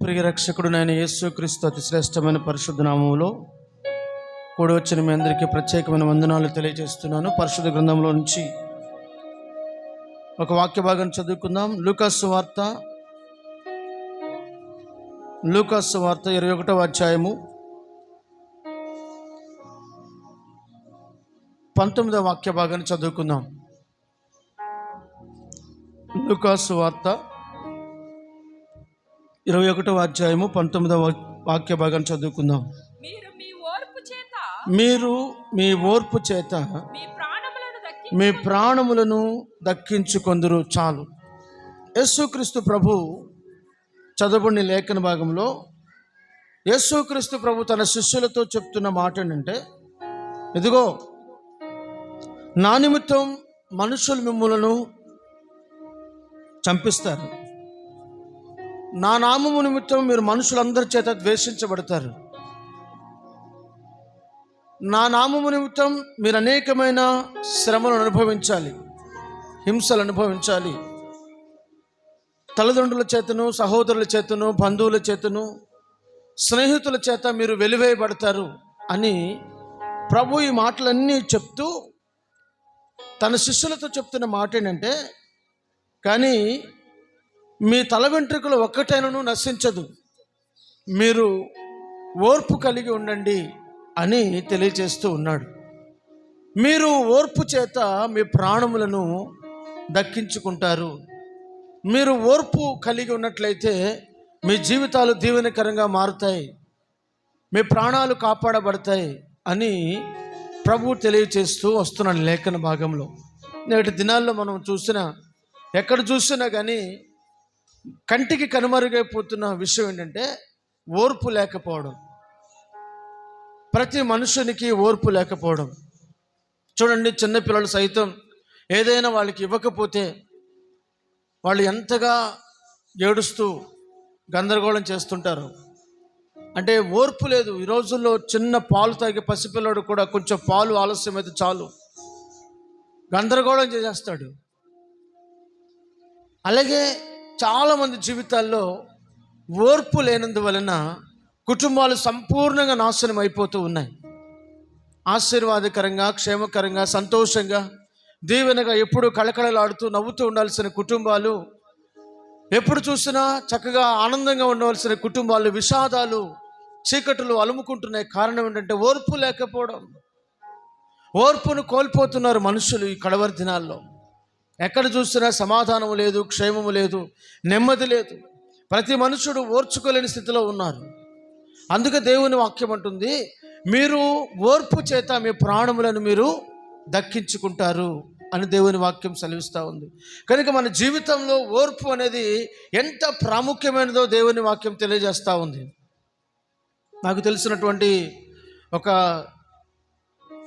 ప్రియ రక్షకుడునైన యేసుక్రీస్తు అతి శ్రేష్టమైన పరిశుద్ధ నామములో కూడి వచ్చిన మీ అందరికీ ప్రత్యేకమైన వందనాలు తెలియజేస్తున్నాను. పరిశుద్ధ గ్రంథంలో నుంచి ఒక వాక్య భాగం చదువుకుందాం. లూకాసు వార్త 21వ అధ్యాయము 19వ వాక్య భాగాన్ని చదువుకుందాం. లూకాసు వార్త 21వ అధ్యాయము 19వ వాక్య భాగాన్ని చదువుకుందాం. మీరు మీ ఓర్పు చేత మీ ప్రాణములను దక్కించుకొందురు చాలు. యేసుక్రీస్తు ప్రభు చదవబడిన లేఖన భాగంలో యేసుక్రీస్తు ప్రభు తన శిష్యులతో చెప్తున్న మాట ఏంటంటే, ఇదిగో నా నిమిత్తం మనుషులు మిమ్ములను చంపిస్తారు, నా నామము నిమిత్తం మీరు మనుషులందరి చేత ద్వేషించబడతారు, నా నామము నిమిత్తం మీరు అనేకమైన శ్రమలను అనుభవించాలి, హింసలు అనుభవించాలి, తల్లిదండ్రుల చేతను, సహోదరుల చేతను, బంధువుల చేతను, స్నేహితుల చేత మీరు వెలివేయబడతారు అని ప్రభు ఈ మాటలన్నీ చెప్తూ తన శిష్యులతో చెప్తున్న మాట ఏంటంటే, కానీ మీ తల వెంట్రుకలు ఒక్కటైనను నశించదు, మీరు ఓర్పు కలిగి ఉండండి అని తెలియజేస్తూ ఉన్నాడు. మీరు ఓర్పు చేత మీ ప్రాణములను దక్కించుకుంటారు. మీరు ఓర్పు కలిగి ఉన్నట్లయితే మీ జీవితాలు దీవెనకరంగా మారుతాయి, మీ ప్రాణాలు కాపాడబడతాయి అని ప్రభు తెలియజేస్తూ వస్తున్న లేఖన భాగంలో. నేటి దినాల్లో మనం ఎక్కడ చూసినా కానీ కంటికి కనుమరుగైపోతున్న విషయం ఏంటంటే ఓర్పు లేకపోవడం. ప్రతి మనుషునికి ఓర్పు లేకపోవడం. చూడండి, చిన్నపిల్లలు సైతం ఏదైనా వాళ్ళకి ఇవ్వకపోతే వాళ్ళు ఎంతగా ఏడుస్తూ గందరగోళం చేస్తుంటారు. అంటే ఓర్పు లేదు. ఈ రోజుల్లో చిన్న పాలు తాగే పసిపిల్లడు కూడా కొంచెం పాలు ఆలస్యమైతే చాలు గందరగోళం చేసేస్తాడు. అలాగే చాలామంది జీవితాల్లో ఓర్పు లేనందువలన కుటుంబాలు సంపూర్ణంగా నాశనం అయిపోతూ ఉన్నాయి. ఆశీర్వాదకరంగా, క్షేమకరంగా, సంతోషంగా, దీవెనగా ఎప్పుడు కళకళలాడుతూ నవ్వుతూ ఉండాల్సిన కుటుంబాలు, ఎప్పుడు చూసినా చక్కగా ఆనందంగా ఉండవలసిన కుటుంబాలు విషాదాలు, చీకటులు అలుముకుంటున్నాయి. కారణం ఏంటంటే ఓర్పు లేకపోవడం. ఓర్పును కోల్పోతున్నారు మనుషులు ఈ కడవరి దినాల్లో. ఎక్కడ చూసినా సమాధానము లేదు, క్షేమము లేదు, నెమ్మది లేదు. ప్రతి మనుషుడు ఓర్చుకోలేని స్థితిలో ఉన్నారు. అందుకే దేవుని వాక్యం అంటుంది, మీరు ఓర్పు చేత మీ ప్రాణములను మీరు దక్కించుకుంటారు అని దేవుని వాక్యం సెలవిస్తూ ఉంది. కనుక మన జీవితంలో ఓర్పు అనేది ఎంత ప్రాముఖ్యమైనదో దేవుని వాక్యం తెలియజేస్తూ ఉంది. నాకు తెలిసినటువంటి ఒక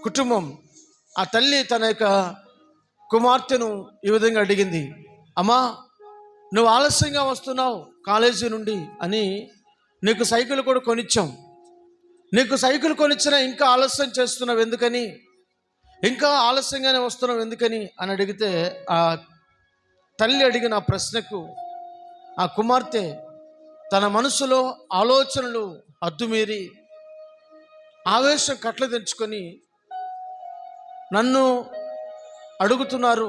కుటుంబం, ఆ తల్లి తన యొక్క కుమార్తెను ఈ విధంగా అడిగింది, అమ్మా నువ్వు ఆలస్యంగా వస్తున్నావు కాలేజీ నుండి అని, నీకు సైకిల్ కూడా కొనిచ్చాం, నీకు సైకిల్ కొనిచ్చినా ఇంకా ఆలస్యం చేస్తున్నావు ఎందుకని, ఇంకా ఆలస్యంగానే వస్తున్నావు ఎందుకని అని అడిగితే, ఆ తల్లి అడిగిన ఆ ప్రశ్నకు ఆ కుమార్తె తన మనసులో ఆలోచనలు హద్దుమీరి ఆవేశం కట్ల తెంచుకొని, నన్ను అడుగుతున్నారు,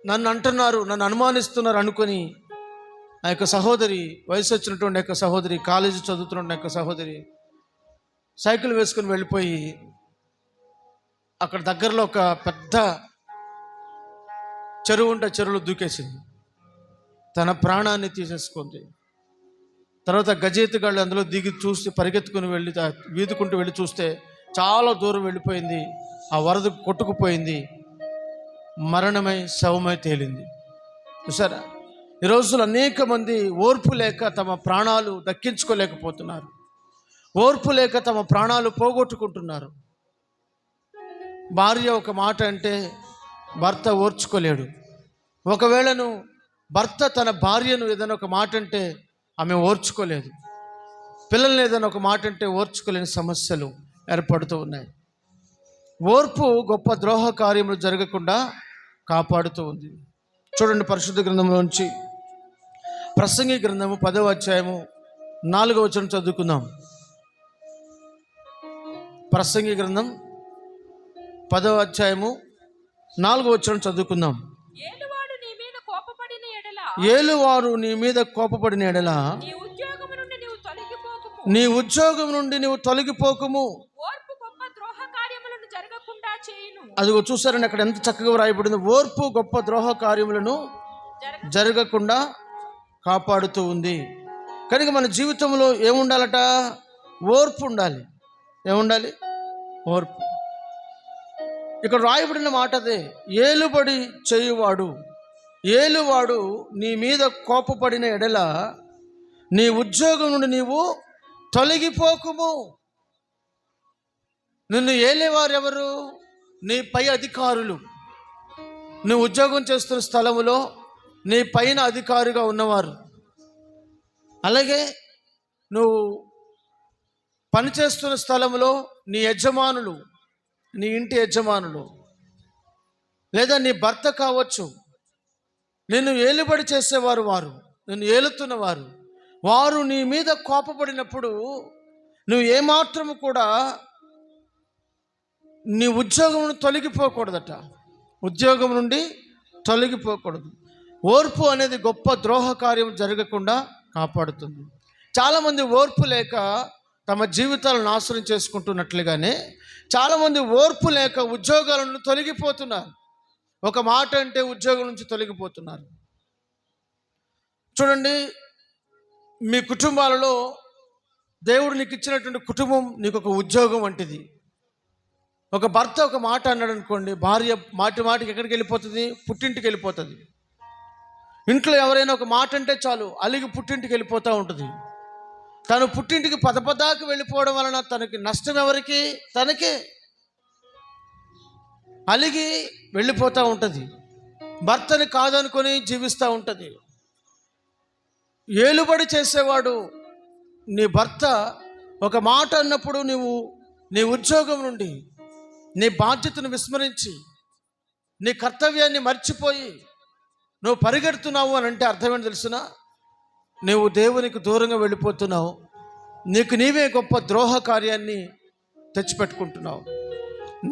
నన్ను అంటున్నారు, నన్ను అనుమానిస్తున్నారు అనుకొని ఆ యొక్క సహోదరి, వయసు వచ్చినటువంటి యొక్క సహోదరి, కాలేజీ చదువుతున్న యొక్క సహోదరి సైకిల్ వేసుకుని వెళ్ళిపోయి అక్కడ దగ్గరలో ఒక పెద్ద చెరువు ఉంటే చెరువులో దూకేసింది. తన ప్రాణాన్ని తీసేసుకుంది. తర్వాత గజేతగాళ్ళు అందులో దిగి చూసి పరిగెత్తుకుని వెళ్ళి వీదుకుంటూ వెళ్ళి చూస్తే చాలా దూరం వెళ్ళిపోయింది. ఆ వరద కొట్టుకుపోయింది, మరణమై శవమై తేలింది. చూసారా, ఈ రోజులు అనేక మంది ఓర్పు లేక తమ ప్రాణాలు దక్కించుకోలేకపోతున్నారు. ఓర్పు లేక తమ ప్రాణాలు పోగొట్టుకుంటున్నారు. భార్య ఒక మాట అంటే భర్త ఓర్చుకోలేడు. ఒకవేళను భర్త తన భార్యను ఏదైనా ఒక మాట అంటే ఆమె ఓర్చుకోలేదు. పిల్లల్ని ఏదైనా ఒక మాట అంటే ఓర్చుకోలేని సమస్యలు ఏర్పడుతూ ఉన్నాయి. ఓర్పు గొప్ప ద్రోహ కార్యములు జరగకుండా కాపాడుతూ ఉంది. చూడండి, పరిశుద్ధ గ్రంథంలోంచి ప్రసంగి గ్రంథము 10వ అధ్యాయము 4వ వచనం చదువుకుందాం. ప్రసంగి గ్రంథం 10వ అధ్యాయము 4వ వచనం చదువుకుందాం. ఏలువాడు నీ మీద కోపపడిన ఎడల నీ ఉద్యోగం నుండి నీవు తొలగిపోకుము. ఓర్పు గొప్ప ద్రోహ కార్యములను జరగకుండా చేయును. అదిగో చూసారండి, అక్కడ ఎంత చక్కగా వ్రాయబడింది. ఓర్పు గొప్ప ద్రోహ కార్యములను జరగకుండా కాపాడుతూ ఉంది. కనుక మన జీవితంలో ఏముండాలట? ఓర్పు ఉండాలి. ఏముండాలి? ఓర్పు. ఇక్కడ రాయబడిన మాట అదే. ఏలుబడి ఏలువాడు నీ మీద కోపపడిన ఎడల నీ ఉద్యోగం నుండి నీవు తొలగిపోకుము. నిన్ను ఏలేవారు ఎవరు? నీ పై అధికారులు. నువ్వు ఉద్యోగం చేస్తున్న స్థలములో నీ పైన అధికారిగా ఉన్నవారు, అలాగే నువ్వు పనిచేస్తున్న స్థలంలో నీ యజమానులు, నీ ఇంటి యజమానులు, లేదా నీ భర్త కావచ్చు. నిన్ను ఏలుబడి చేసేవారు, నిన్ను ఏలుతున్నవారు, వారు నీ మీద కోపపడినప్పుడు నువ్వు ఏమాత్రము కూడా నీ ఉద్యోగం నుండి తొలగిపోకూడదట. ఉద్యోగం నుండి తొలగిపోకూడదు. ఓర్పు అనేది గొప్ప ద్రోహ కార్యం జరగకుండా కాపాడుతుంది. చాలామంది ఓర్పు లేక తమ జీవితాలను నాశనం చేసుకుంటున్నట్లుగానే చాలామంది ఓర్పు లేక ఉద్యోగాల నుండి తొలగిపోతున్నారు. ఒక మాట అంటే ఉద్యోగం నుంచి తొలగిపోతున్నారు. చూడండి, మీ కుటుంబాలలో దేవుడు నీకు ఇచ్చినటువంటి కుటుంబం నీకు ఒక ఉద్యోగం వంటిది. ఒక భర్త ఒక మాట అన్నాడు అనుకోండి, భార్య మాటికి ఎక్కడికి వెళ్ళిపోతుంది? పుట్టింటికి వెళ్ళిపోతుంది. ఇంట్లో ఎవరైనా ఒక మాట అంటే చాలు అలిగి పుట్టింటికి వెళ్ళిపోతూ ఉంటుంది. తను పుట్టింటికి పదపదాకి వెళ్ళిపోవడం వలన తనకి నష్టం ఎవరికి? తనకే. అలిగి వెళ్ళిపోతూ ఉంటుంది. భర్తని కాదనుకొని జీవిస్తూ ఉంటుంది. ఏలుబడి చేసేవాడు నీ భర్త ఒక మాట అన్నప్పుడు నువ్వు నీ ఉద్యోగం నుండి నీ బాధ్యతను విస్మరించి నీ కర్తవ్యాన్ని మర్చిపోయి నువ్వు పరిగెడుతున్నావు అని అంటే అర్థం ఏంటి తెలుసునా? నువ్వు దేవునికి దూరంగా వెళ్ళిపోతున్నావు. నీకు నీవే గొప్ప ద్రోహ కార్యాన్ని తెచ్చిపెట్టుకుంటున్నావు,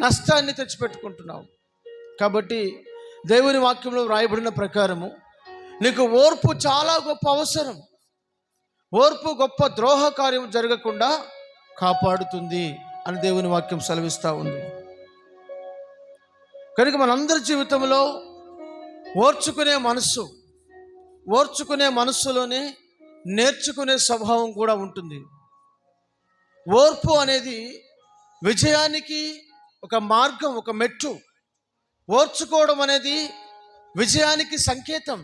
నష్టాన్ని తెచ్చిపెట్టుకుంటున్నావు. కాబట్టి దేవుని వాక్యంలో వ్రాయబడిన ప్రకారము నీకు ఓర్పు చాలా గొప్ప అవసరం. ఓర్పు గొప్ప ద్రోహ కార్యం జరగకుండా కాపాడుతుంది అని దేవుని వాక్యం సెలవిస్తూ ఉంది. కనుక మనందరి జీవితంలో ఓర్చుకునే మనస్సులోనే నేర్చుకునే స్వభావం కూడా ఉంటుంది. ఓర్పు అనేది విజయానికి ఒక మార్గం, ఒక మెట్టు. ఓర్చుకోవడం అనేది విజయానికి సంకేతం,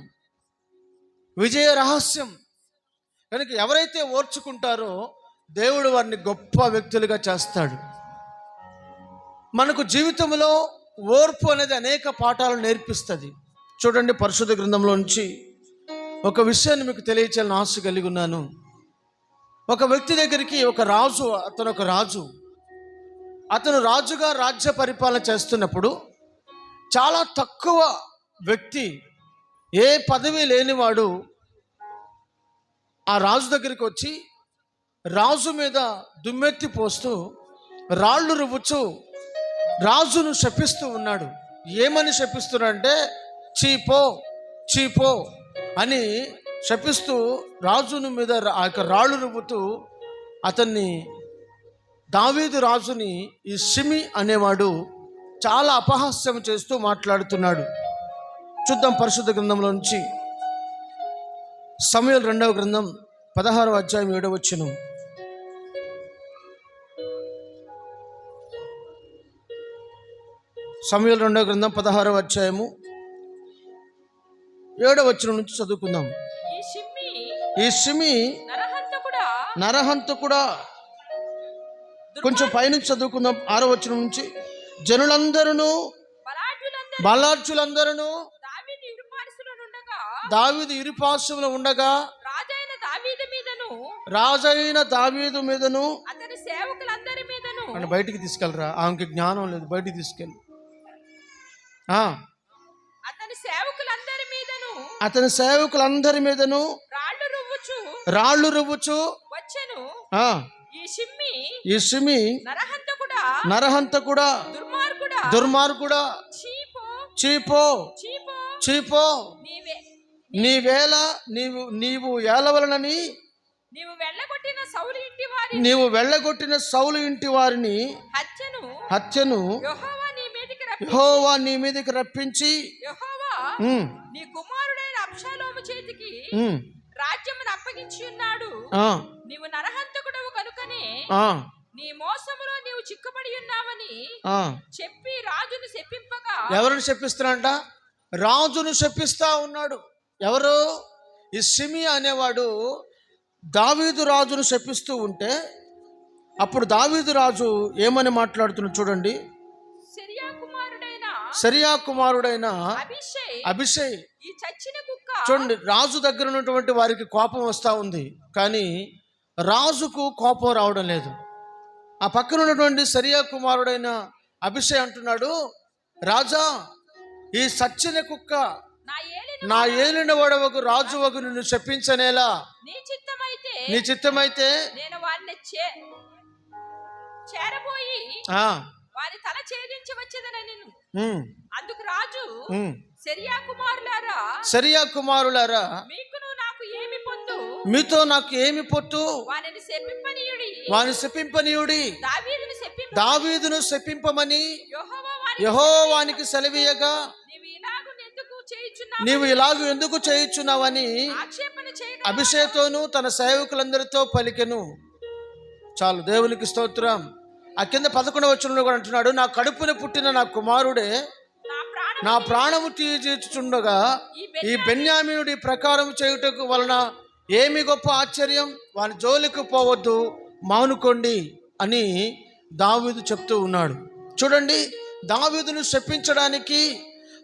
విజయ రహస్యం. కనుక ఎవరైతే ఓర్చుకుంటారో దేవుడు వారిని గొప్ప వ్యక్తులుగా చేస్తాడు. మనకు జీవితంలో ఓర్పు అనేది అనేక పాఠాలు నేర్పిస్తుంది. చూడండి, పరిశుద్ధ గ్రంథంలో నుంచి ఒక విషయాన్ని మీకు తెలియచేయాలని ఆశ కలిగి ఉన్నాను. ఒక వ్యక్తి దగ్గరికి ఒక రాజు, అతను రాజుగా రాజ్య పరిపాలన చేస్తున్నప్పుడు చాలా తక్కువ వ్యక్తి, ఏ పదవి లేనివాడు ఆ రాజు దగ్గరికి వచ్చి రాజు మీద దుమ్మెత్తి పోస్తూ రాళ్ళు రువ్వుచు రాజును శపిస్తూ ఉన్నాడు. ఏమని శపిస్తున్నాడంటే చీపో అని శపిస్తూ రాజుని మీద ఆ యొక్క రాళ్ళు రువ్వుతూ అతన్ని, దావీదు రాజుని ఈ షిమి అనేవాడు చాలా అపహాస్యం చేస్తూ మాట్లాడుతున్నాడు. చూద్దాం పరిశుద్ధ గ్రంథంలో నుంచి సమూయేలు 2వ గ్రంథం 16వ అధ్యాయం 7వ వచనం. సమూయేలు 2వ గ్రంథం 16వ అధ్యాయము 7వ వచనం నుంచి చదువుకుందాం. ఈ షిమి నరహంతకుడా. కొంచెం పైనుంచి చదువుకుందాం 6వ వచనం నుంచి. జనులందరూ బలార్చులందరూ దావీదు ఇరుపార్శ్వములో ఉండగా రాజైన దావీదు మీదను అతని సేవకులందరి మీదను. అని బయటికి తీసుకెళ్ళరా, ఆమెకి జ్ఞానం లేదు, బయటికి తీసుకెళ్ళి. అతని సేవకులందరి మీదను రాళ్ళు రువ్వుచు వచ్చెను. ఆ, ఈ షిమ్మి ఈ షిమి నరహంతకుడా, నరహంతకుడా, దుర్మార్గుడా, దుర్మార్గుడా, చీపో చీపో చీపో చీపో నీవే నీవేళ నీవు ఏలవలనని నీవు వెళ్ళగొట్టిన సౌలు ఇంటి వారి నీవు వెళ్ళగొట్టిన సౌలు ఇంటి వారిని హత్యను యెహోవా నీ మీదకి రప్పించి యెహోవా ఉమ్, నీ కుమారుడైన అబ్షాలోము చేతికి ఉమ్, రాజ్యమును అప్పగించి ఉన్నాడు. ఆ, నీవు నరహంతకుడవు కనుకనే ఆ, నీ మోసములో నీవు చిక్కుబడి ఉన్నావని ఆ. చెప్పి రాజును శపింపగా. ఎవరిని శపిస్తున్నాడంట? రాజును శపిస్తా ఉన్నాడు. ఎవరు? ఈ షిమి అనేవాడు దావీదు రాజును శపిస్తూ ఉంటే అప్పుడు దావీదు రాజు ఏమని మాట్లాడుతున్నాడు చూడండి. సిరియా కుమారుడైన అభిషై ఈ చచ్చిన కుక్క. చూడండి, రాజు దగ్గర ఉన్నటువంటి వారికి కోపం వస్తూ ఉంది, కానీ రాజుకు కోపం రావడం లేదు. ఆ పక్కన ఉన్నటువంటి సిరియా కుమారుడైన అభిషై అంటున్నాడు, రాజా, ఈ సచ్చిన కుక్క నా ఏలిన వాడవకు రాజు వగు నిన్ను శపించనేలా నీ చిత్తమైతే నేను వారిని చేరబోయి వారి తల ఛేదించి వచ్చేదనని. అందుకు రాజు, సిరియా కుమారులారా, మీతో నాకు ఏమి పొత్తు? వాని శపింపనీయుడి, దావీదును శపింపమని యెహోవానికి సెలవీయగా నీవు ఇలాగ ఎందుకు చేయుచున్నావని అభిషేక్తోను తన సేవకులందరితో పలికెను. చాలు, దేవునికి స్తోత్రం. ఆ కింద 11వ వచనంలో కూడా అంటున్నాడు, నా కడుపున పుట్టిన నా కుమారుడే నా ప్రాణము తీర్చుచుండగా ఈ బెన్యామీనుడి ప్రకారం చేయుటకు వలన ఏమి గొప్ప ఆశ్చర్యం, వాని జోలికి పోవద్దు, మానుకోండి అని దావీదు చెప్తూ ఉన్నాడు. చూడండి, దావీదును శపించడానికి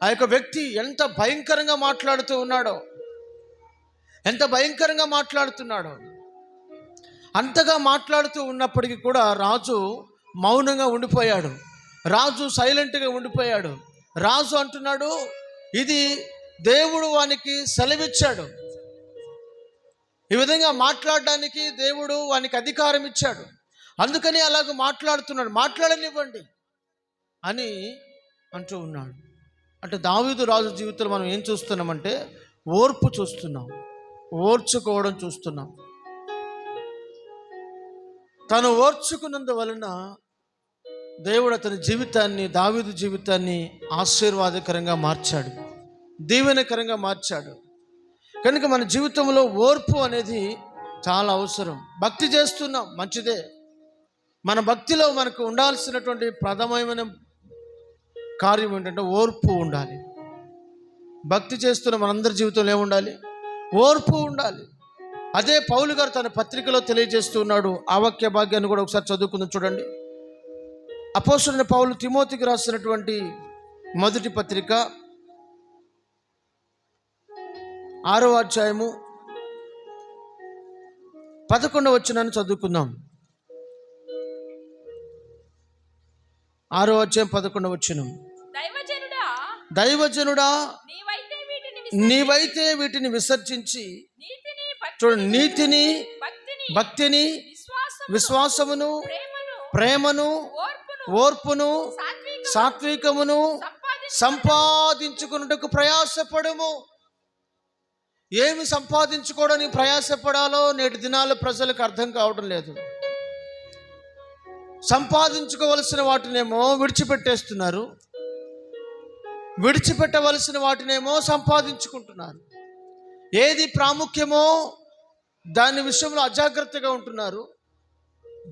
ఆ యొక్క వ్యక్తి ఎంత భయంకరంగా మాట్లాడుతూ ఉన్నాడో, ఎంత భయంకరంగా మాట్లాడుతున్నాడో. అంతగా మాట్లాడుతూ ఉన్నప్పటికీ కూడా రాజు మౌనంగా ఉండిపోయాడు. రాజు సైలెంట్గా ఉండిపోయాడు. రాజు అంటున్నాడు, ఇది దేవుడు వానికి సెలవిచ్చాడు, ఈ విధంగా మాట్లాడడానికి దేవుడు వానికి అధికారం ఇచ్చాడు, అందుకని అలాగ మాట్లాడుతున్నాడు, మాట్లాడనివ్వండి అని అంటూ ఉన్నాడు. అంటే దావీదు రాజు జీవితంలో మనం ఏం చూస్తున్నామంటే ఓర్పు చూస్తున్నాం, ఓర్చుకోవడం చూస్తున్నాం. తను ఓర్చుకున్నందువలన దేవుడు అతని జీవితాన్ని, దావీదు జీవితాన్ని ఆశీర్వాదకరంగా మార్చాడు, దీవెనకరంగా మార్చాడు. కనుక మన జీవితంలో ఓర్పు అనేది చాలా అవసరం. భక్తి చేస్తున్నాం, మంచిదే. మన భక్తిలో మనకు ఉండాల్సినటువంటి ప్రథమమైన కార్యం ఏంటంటే ఓర్పు ఉండాలి. భక్తి చేస్తున్న మనందరి జీవితంలో ఏముండాలి? ఓర్పు ఉండాలి. అదే పౌలు గారు తన పత్రికలో తెలియజేస్తూ ఉన్నాడు. ఆ వాక్య భాగ్యాన్ని కూడా ఒకసారి చదువుకుందాం చూడండి. అపోస్తలుడైన పౌలు తిమోతికి రాసినటువంటి మొదటి పత్రిక 6వ అధ్యాయము 11వ వచనాన్ని చదువుకుందాం. 6వ అధ్యాయం 11వ వచనం. దైవజనుడా, నీవైతే వీటిని విసర్జించి చూడండి, నీతిని, భక్తిని, విశ్వాసమును, ప్రేమను, ఓర్పును, సాత్వికమును సంపాదించుకున్నట్టుకు ప్రయాసపడము. ఏమి సంపాదించుకోవడానికి ప్రయాసపడాలో నేటి దినాల ప్రజలకు అర్థం కావడం లేదు. సంపాదించుకోవలసిన వాటినేమో విడిచిపెట్టేస్తున్నారు, విడిచిపెట్టవలసిన వాటినేమో సంపాదించుకుంటున్నారు. ఏది ప్రాముఖ్యమో దాని విషయంలో అజాగ్రత్తగా ఉంటున్నారు,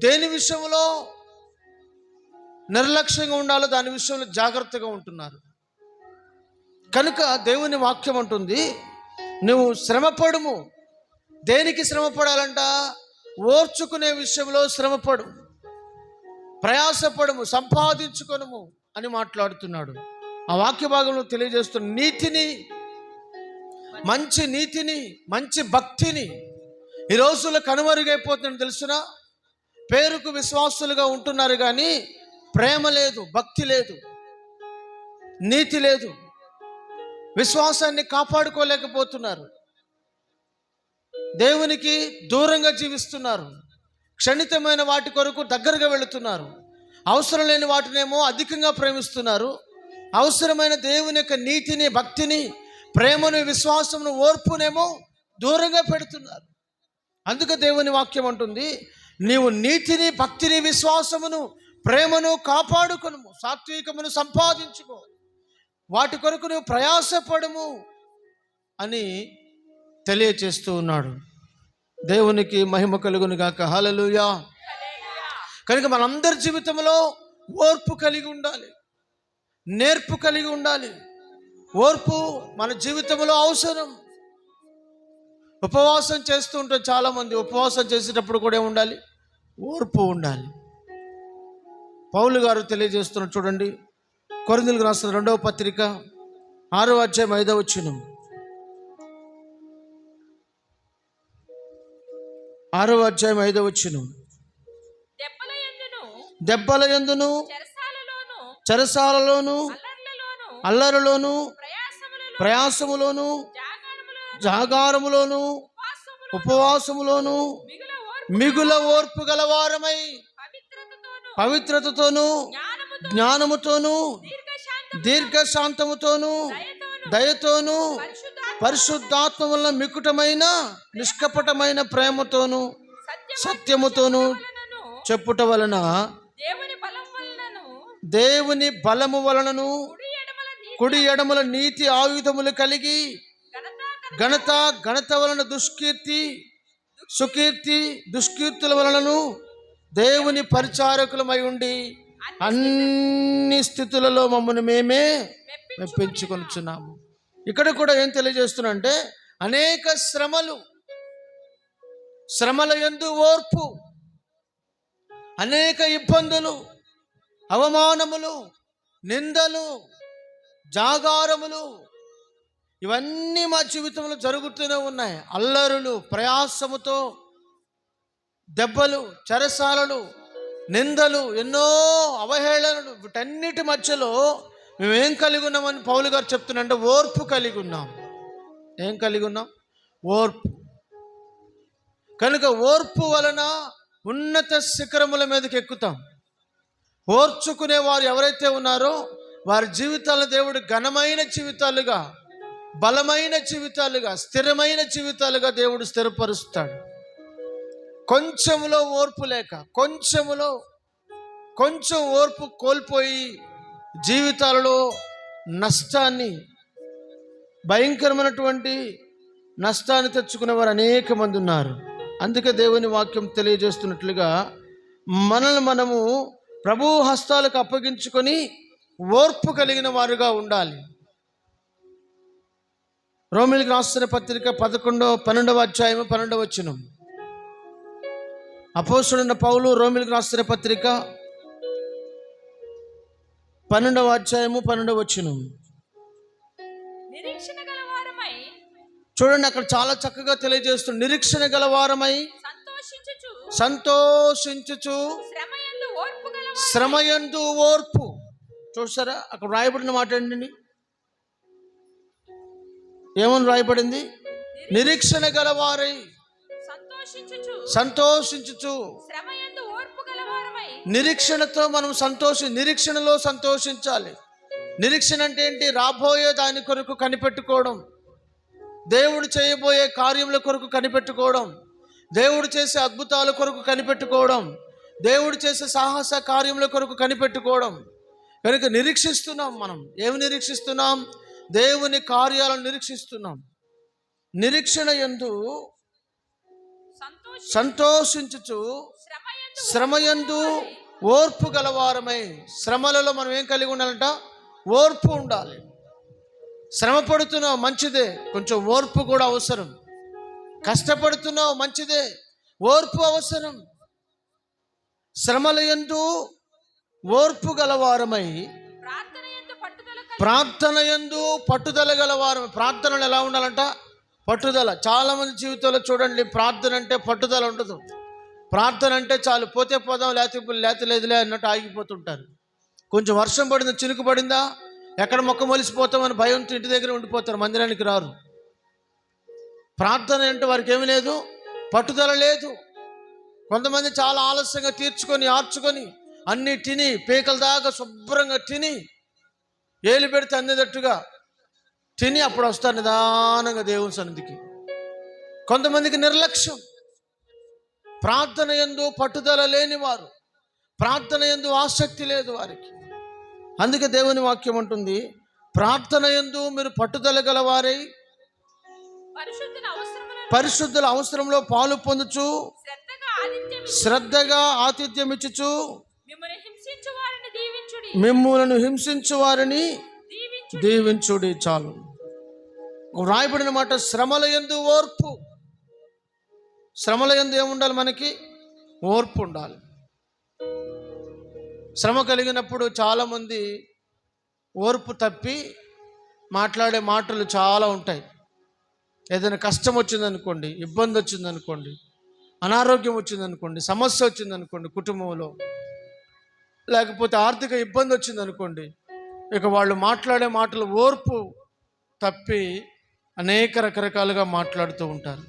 దేని విషయంలో నిర్లక్ష్యంగా ఉండాలో దాని విషయంలో జాగ్రత్తగా ఉంటున్నారు. కనుక దేవుని వాక్యం అంటుంది, నువ్వు శ్రమపడుము. దేనికి శ్రమపడాలంట? ఓర్చుకునే విషయంలో శ్రమపడు, ప్రయాసపడము, సంపాదించుకొనుము అని మాట్లాడుతున్నాడు. ఆ వాక్య భాగంలో తెలియజేస్తున్న నీతిని, మంచి నీతిని, మంచి భక్తిని ఈ రోజుల్లో కనుమరుగైపోతుందని తెలుసునా? పేరుకు విశ్వాసులుగా ఉంటున్నారు కానీ ప్రేమ లేదు, భక్తి లేదు, నీతి లేదు, విశ్వాసాన్ని కాపాడుకోలేకపోతున్నారు. దేవునికి దూరంగా జీవిస్తున్నారు. క్షణితమైన వాటి కొరకు దగ్గరగా వెళుతున్నారు. అవసరం లేని వాటినేమో అధికంగా ప్రేమిస్తున్నారు. అవసరమైన దేవుని యొక్క నీతిని, భక్తిని, ప్రేమను, విశ్వాసమును, ఓర్పునేమో దూరంగా పెడుతున్నారు. అందుకే దేవుని వాక్యం అంటుంది, నీవు నీతిని, భక్తిని, విశ్వాసమును, ప్రేమను కాపాడుకొను, సాత్వికమును సంపాదించుకో, వాటి కొరకు నువ్వు ప్రయాసపడము అని తెలియచేస్తూ ఉన్నాడు. దేవునికి మహిమ కలుగును గాక. హల్లెలూయా. కనుక మనందరి జీవితంలో ఓర్పు కలిగి ఉండాలి, నేర్పు కలిగి ఉండాలి. ఓర్పు మన జీవితంలో అవసరం. ఉపవాసం చేస్తూ ఉంటారు చాలామంది. ఉపవాసం చేసేటప్పుడు కూడా ఉండాలి, ఓర్పు ఉండాలి. పౌలు గారు తెలియజేస్తున్నారు చూడండి, కొరింథీయులకు రాసిన 2వ పత్రిక 6వ అధ్యాయం 5వ వచనం. 6వ అధ్యాయం 5వ వచనం. దెబ్బల యందును చెరసాలలోను అల్లరిలోను ప్రయాసములోను జాగారములోను ఉపవాసములోను మిగుల ఓర్పు గలవారమై పవిత్రతతోను జ్ఞానముతోను దీర్ఘశాంతముతోను దయతోను పరిశుద్ధాత్మ వలన మికుటమైన నిష్కపటమైన ప్రేమతోను సత్యముతోను చెప్పుట వలన దేవుని బలము వలనను కుడి ఎడముల నీతి ఆయుధములు కలిగి ఘనత వలన దుష్కీర్తుల వలనను దేవుని పరిచారకులమై ఉండి అన్ని స్థితులలో మమ్మల్ని మేమే మెప్పించుకొనుచున్నాము. ఇక్కడ కూడా ఏం తెలియజేస్తున్నా అంటే, అనేక శ్రమల యందు ఓర్పు, అనేక ఇబ్బందులు, అవమానములు, నిందలు, జాగారములు, ఇవన్నీ మా జీవితంలో జరుగుతూనే ఉన్నాయి. అల్లరులు, ప్రయాసముతో దెబ్బలు, చెరసాలలు, నిందలు, ఎన్నో అవహేళనలు, వీటన్నిటి మధ్యలో మేమేం కలిగి ఉన్నామని పౌలు గారు చెప్తున్నారంటే, ఓర్పు కలిగి ఉన్నాం. ఏం కలిగి ఉన్నాం? ఓర్పు. కనుక ఓర్పు వలన ఉన్నత శిఖరముల మీదకి ఎక్కుతాం. ఓర్చుకునే వారు ఎవరైతే ఉన్నారో వారి జీవితాలను దేవుడు ఘనమైన జీవితాలుగా, బలమైన జీవితాలుగా, స్థిరమైన జీవితాలుగా దేవుడు స్థిరపరుస్తాడు. కొంచెంలో ఓర్పు లేక, కొంచెం ఓర్పు కోల్పోయి జీవితాలలో నష్టాన్ని, భయంకరమైనటువంటి నష్టాన్ని తెచ్చుకునే వారు అనేక మంది ఉన్నారు. అందుకే దేవుని వాక్యం తెలియజేస్తున్నట్లుగా మనల్ని మనము ప్రభు హస్తాలకు అప్పగించుకొని ఓర్పు కలిగిన వారుగా ఉండాలి. రోమీయులకు రాసిన పత్రిక 12వ అధ్యాయం 12వ వచనం. అపోస్తలుడైన పౌలు రోమీయులకు రాసిన పత్రిక 12వ అధ్యాయము 12వ వచనం. చూడండి, అక్కడ చాలా చక్కగా తెలియజేస్తుంది. నిరీక్షణ గలవారమై సంతోషించుచు శ్రమయందు ఓర్పు. చూసారా, అక్కడ రాయబడిన మాట ఏంటండి? ఏమని రాయబడింది? నిరీక్షణ గలవారై సంతోషించుచు. నిరీక్షణతో మనం నిరీక్షణలో సంతోషించాలి. నిరీక్షణ అంటే ఏంటి? రాబోయే దాని కొరకు కనిపెట్టుకోవడం, దేవుడు చేయబోయే కార్యముల కొరకు కనిపెట్టుకోవడం, దేవుడు చేసే అద్భుతాల కొరకు కనిపెట్టుకోవడం, దేవుడు చేసే సాహస కార్యముల కొరకు కనిపెట్టుకోవడం. కనుక నిరీక్షిస్తున్నాం. మనం ఏమి నిరీక్షిస్తున్నాం? దేవుని కార్యాలను నిరీక్షిస్తున్నాం. నిరీక్షణ యందు సంతోషించుచు శ్రమయందు ఓర్పు గలవారమై. శ్రమలలో మనం ఏం కలిగి ఉండాలంట? ఓర్పు ఉండాలి. శ్రమ పడుతున్నావు, మంచిదే, కొంచెం ఓర్పు కూడా అవసరం. కష్టపడుతున్నావు, మంచిదే, ఓర్పు అవసరం. శ్రమలయందు ఓర్పు గలవారమై ప్రార్థన యందు పట్టుదల గలవారు. ప్రార్థనలు ఎలా ఉండాలంట? పట్టుదల. చాలామంది జీవితంలో చూడండి, ప్రార్థన అంటే పట్టుదల ఉండదు. ప్రార్థన అంటే చాలు, పోతే పోదాం, లేకపోతే లేదులే అన్నట్టు ఆగిపోతుంటారు. కొంచెం వర్షం పడిందా, చినుకు పడిందా, ఎక్కడ మొక్క మొలిసిపోతామని భయంతో ఇంటి దగ్గర ఉండిపోతారు, మందిరానికి రారు. ప్రార్థన అంటే వారికి ఏమీ లేదు, పట్టుదల లేదు. కొంతమంది చాలా ఆలస్యంగా తీర్చుకొని ఆర్చుకొని అన్ని తిని పీకల దాకా శుభ్రంగా తిని ఏలు పెడితే అందేటట్టుగా తిని అప్పుడు వస్తారు నిదానంగా దేవుని సన్నిధికి. కొంతమందికి నిర్లక్ష్యం, ప్రార్థన యందు పట్టుదల లేని వారు, ప్రార్థన యందు ఆసక్తి లేదు వారికి. అందుకే దేవుని వాక్యం ఉంటుంది, ప్రార్థన యందు మీరు పట్టుదల గలవారై పరిశుద్ధుల అవసరంలో పాలు పొందుచు శ్రద్ధగా ఆతిథ్యం ఇచ్చుచు మిమ్ములను హింసించు వారిని దీవించుడి. చాలు రాయబడిన మాట, శ్రమల యందు ఓర్పు. శ్రమల యందు ఏముండాలి? మనకి ఓర్పు ఉండాలి. శ్రమ కలిగినప్పుడు చాలామంది ఓర్పు తప్పి మాట్లాడే మాటలు చాలా ఉంటాయి. ఏదైనా కష్టం వచ్చిందనుకోండి, ఇబ్బంది వచ్చిందనుకోండి, అనారోగ్యం వచ్చిందనుకోండి, సమస్య వచ్చిందనుకోండి, కుటుంబంలో లేకపోతే ఆర్థిక ఇబ్బంది వచ్చిందనుకోండి, ఇక వాళ్ళు మాట్లాడే మాటలు ఓర్పు తప్పి అనేక రకరకాలుగా మాట్లాడుతూ ఉంటారు.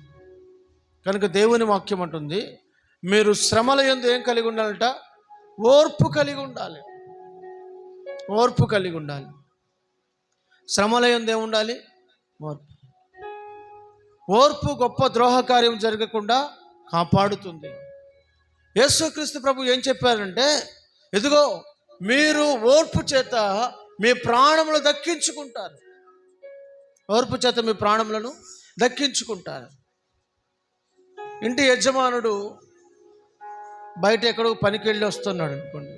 కనుక దేవుని వాక్యం అంటుంది, మీరు శ్రమల యందు ఏం కలిగి ఉండాలంట? ఓర్పు కలిగి ఉండాలి. ఓర్పు కలిగి ఉండాలి. శ్రమల యందు ఏముండాలి? ఓర్పు. ఓర్పు గొప్ప ద్రోహకార్యం జరగకుండా కాపాడుతుంది. యేసుక్రీస్తు ప్రభు ఏం చెప్పారంటే, ఇదిగో మీరు ఓర్పు చేత మీ ప్రాణములు దక్కించుకుంటారు. ఓర్పు చేత మీ ప్రాణములను దక్కించుకుంటారు. ఇంటి యజమానుడు బయట ఎక్కడో పనికి వెళ్ళి వస్తున్నాడు అనుకోండి,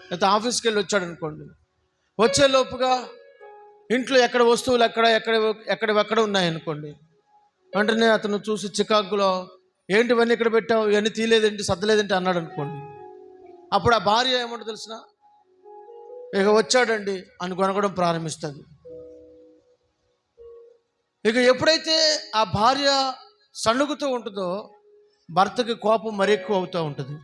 లేకపోతే ఆఫీస్కి వెళ్ళి వచ్చాడు అనుకోండి, వచ్చే లోపుగా ఇంట్లో ఎక్కడ వస్తువులు ఎక్కడ ఉన్నాయనుకోండి, వెంటనే అతను చూసి చికాకులో, ఏంటి ఇవన్నీ ఇక్కడ పెట్టావు, ఇవన్నీ తీయలేదేంటి, సర్దలేదేంటి అన్నాడు అనుకోండి. అప్పుడు ఆ భార్య ఏమంటో తెలిసిన, ఇక వచ్చాడండి అని కొనగడం ప్రారంభిస్తుంది. ఇక ఎప్పుడైతే ఆ భార్య సణుగుతూ ఉంటుందో భర్తకి కోపం మరి ఎక్కువ అవుతూ ఉంటుంది.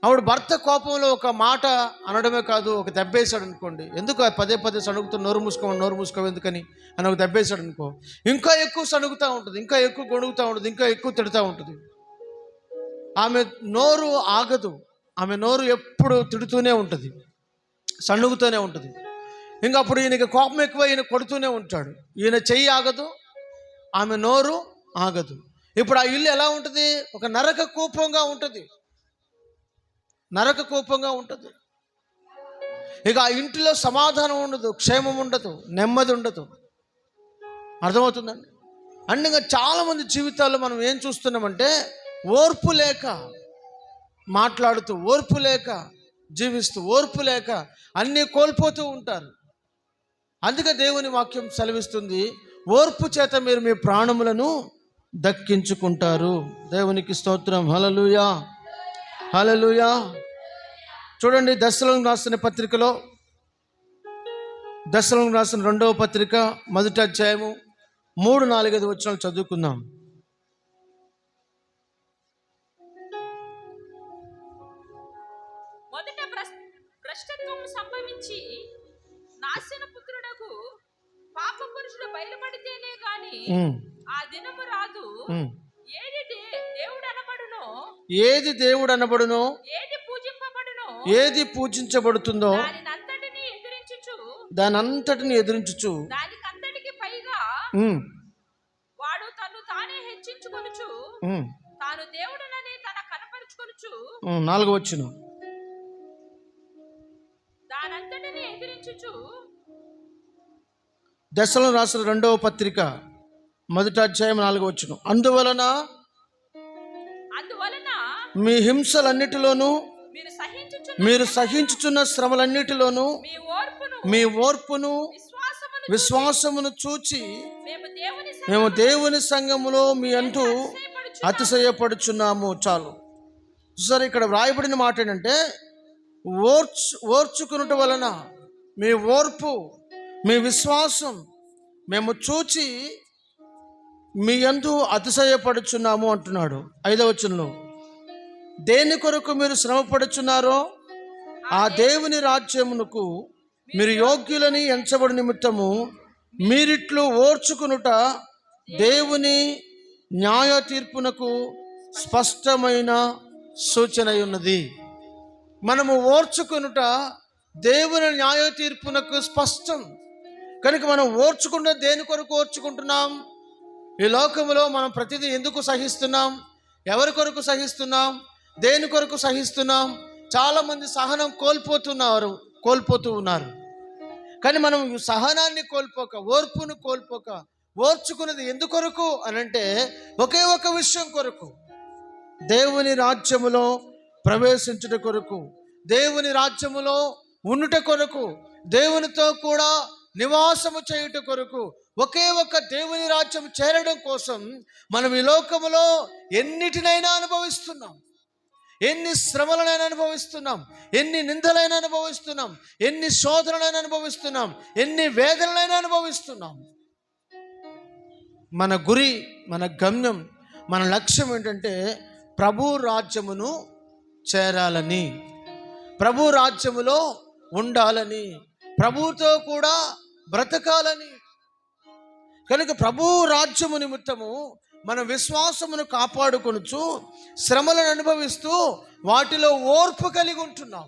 ఆవిడ భర్త కోపంలో ఒక మాట అనడమే కాదు, ఒక దెబ్బేశాడు అనుకోండి, ఎందుకు పదే పదే సణుగుతూ నోరు మూసుకో ఎందుకని అని ఒక దెబ్బేశాడు అనుకో, ఇంకా ఎక్కువ సణుగుతూ ఉంటుంది, ఇంకా ఎక్కువ గొణుగుతూ ఉంటుంది, ఇంకా ఎక్కువ తిడుతూ ఉంటుంది. ఆమె నోరు ఆగదు. ఆమె నోరు ఎప్పుడు తిడుతూనే ఉంటుంది, సణుగుతూనే ఉంటుంది. ఇంకా అప్పుడు ఈయనకి కోపం ఎక్కువ, ఈయన కొడుతూనే ఉంటాడు. ఈయన చెయ్యి ఆగదు, ఆమె నోరు ఆగదు. ఇప్పుడు ఆ ఇల్లు ఎలా ఉంటుంది? ఒక నరక కూపంగా ఉంటుంది. నరక కూపంగా ఉంటుంది. ఇక ఆ ఇంటిలో సమాధానం ఉండదు, క్షేమం ఉండదు, నెమ్మది ఉండదు. అర్థమవుతుందండి? అండ్ ఇంకా చాలామంది జీవితాల్లో మనం ఏం చూస్తున్నామంటే, ఓర్పు లేక మాట్లాడుతూ, ఓర్పు లేక జీవిస్తూ, ఓర్పు లేక అన్నీ కోల్పోతూ ఉంటారు. అందుకే దేవుని వాక్యం సెలవిస్తుంది, ఓర్పు చేత మీరు మీ ప్రాణములను దక్కించుకుంటారు. దేవునికి స్తోత్రం. హల్లెలూయా, హల్లెలూయా. చూడండి, దశలోనికి రాసిన పత్రికలో, దశలోనికి రాసిన 2వ పత్రిక 1వ అధ్యాయము 3-4 వచనాలు చదువుకుందాం. మొదట భ్రష్టత్వము సంభవించి నాశన పుత్రుడకు పాప పురుషుడు బయలుపడితేనే గాని ఆ దినము రాదు. ఏది దేవుడు అనబడునో, ఏది పూజించబడుతుందో దానంతటిని ఎదిరించుచు దానికంతటికి పైగా వాడు తను తానే హెచ్చించుకొనుచు తాను దేవుడనని తన కనపరుచుకొనుచు. 4వ వచనం, దానంతటిని ఎదిరించుచు. దశలోనికి రాసిన 2వ పత్రిక 1వ అధ్యాయం 4వ వచనం, అందువలన మీ హింసలన్నిటిలోనూ, మీరు సహించుచున్న శ్రమలన్నిటిలోనూ మీ ఓర్పును విశ్వాసమును చూచి మేము దేవుని సంఘములో మీ అంటూ అతిశయపడుచున్నాము. చాలు. సరే, ఇక్కడ వ్రాయబడిన మాట ఏంటంటే, ఓర్చుకునుట వలన మీ ఓర్పు, మీ విశ్వాసం మేము చూచి మీ యందు అతిశయపడుచున్నాము అంటున్నాడు. 5వ వచనంలో, దేని కొరకు మీరు శ్రమపడుచున్నారో ఆ దేవుని రాజ్యమునకు మీరు యోగ్యులని ఎంచబడి నిమిత్తము మీరిట్లు ఓర్చుకునుట దేవుని న్యాయ తీర్పునకు స్పష్టమైన సూచన ఉన్నది. మనము ఓర్చుకొనుట దేవుని న్యాయ తీర్పునకు స్పష్టం. కనుక మనం ఓర్చుకుంటే దేని కొరకు ఓర్చుకుంటున్నాం? ఈ లోకంలో మనం ప్రతిదీ ఎందుకు సహిస్తున్నాం? ఎవరి కొరకు సహిస్తున్నాం? దేని కొరకు సహిస్తున్నాం? చాలామంది సహనం కోల్పోతూ ఉన్నారు. కానీ మనం సహనాన్ని కోల్పోక, ఓర్పును కోల్పోక, ఓర్చుకున్నది ఎందుకొరకు అనంటే ఒకే ఒక విషయం కొరకు, దేవుని రాజ్యములో ప్రవేశించుట కొరకు, దేవుని రాజ్యములో ఉండుట కొరకు, దేవునితో కూడా నివాసము చేయుట కొరకు, ఒకే ఒక దేవుని రాజ్యం చేరడం కోసం మనం ఈ లోకములో ఎన్నిటినైనా అనుభవిస్తున్నాం. ఎన్ని శ్రమలనైనా అనుభవిస్తున్నాం, ఎన్ని నిందలైనా అనుభవిస్తున్నాం, ఎన్ని శోధనలైనా అనుభవిస్తున్నాం, ఎన్ని వేదనలైనా అనుభవిస్తున్నాం. మన గురి, మన గమ్యం, మన లక్ష్యం ఏంటంటే ప్రభు రాజ్యమును చేరాలని, ప్రభు రాజ్యములో ఉండాలని, ప్రభుతో కూడా బ్రతకాలని. కనుక ప్రభు రాజ్యము నిమిత్తము మన విశ్వాసమును కాపాడుకొనుచు శ్రమలను అనుభవిస్తూ వాటిలో ఓర్పు కలిగి ఉంటున్నాం.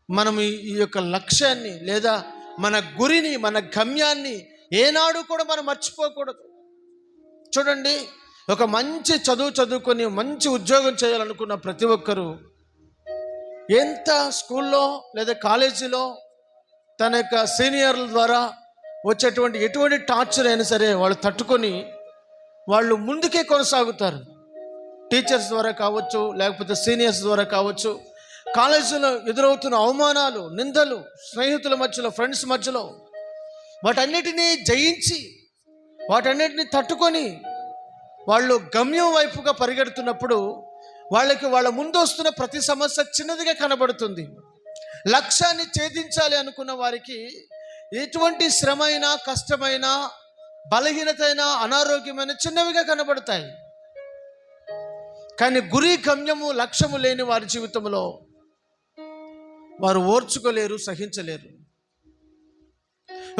మనం ఈ యొక్క లక్ష్యాన్ని లేదా మన గురిని, మన గమ్యాన్ని ఏనాడు కూడా మనం మర్చిపోకూడదు. చూడండి, ఒక మంచి చదువుకొని మంచి ఉద్యోగం చేయాలనుకున్న ప్రతి ఒక్కరూ ఎంత స్కూల్లో లేదా కాలేజీలో తన యొక్క సీనియర్ల ద్వారా వచ్చేటువంటి ఎటువంటి టార్చర్ అయినా సరే వాళ్ళు తట్టుకొని వాళ్ళు ముందుకే కొనసాగుతారు. టీచర్స్ ద్వారా కావచ్చు, లేకపోతే సీనియర్స్ ద్వారా కావచ్చు, కాలేజీలో ఎదురవుతున్న అవమానాలు, నిందలు, స్నేహితుల మధ్యలో, ఫ్రెండ్స్ మధ్యలో, వాటన్నిటినీ జయించి, వాటన్నిటినీ తట్టుకొని వాళ్ళు గమ్యం వైపుగా పరిగెడుతున్నప్పుడు వాళ్ళ ముందు వస్తున్న ప్రతి సమస్య చిన్నదిగా కనబడుతుంది. లక్ష్యాన్ని ఛేదించాలి అనుకున్న వారికి ఎటువంటి శ్రమైనా, కష్టమైనా, బలహీనతైనా, అనారోగ్యమైన చిన్నవిగా కనబడతాయి. కానీ గురి, గమ్యము, లక్ష్యము లేని వారి జీవితంలో వారు ఓర్చుకోలేరు, సహించలేరు.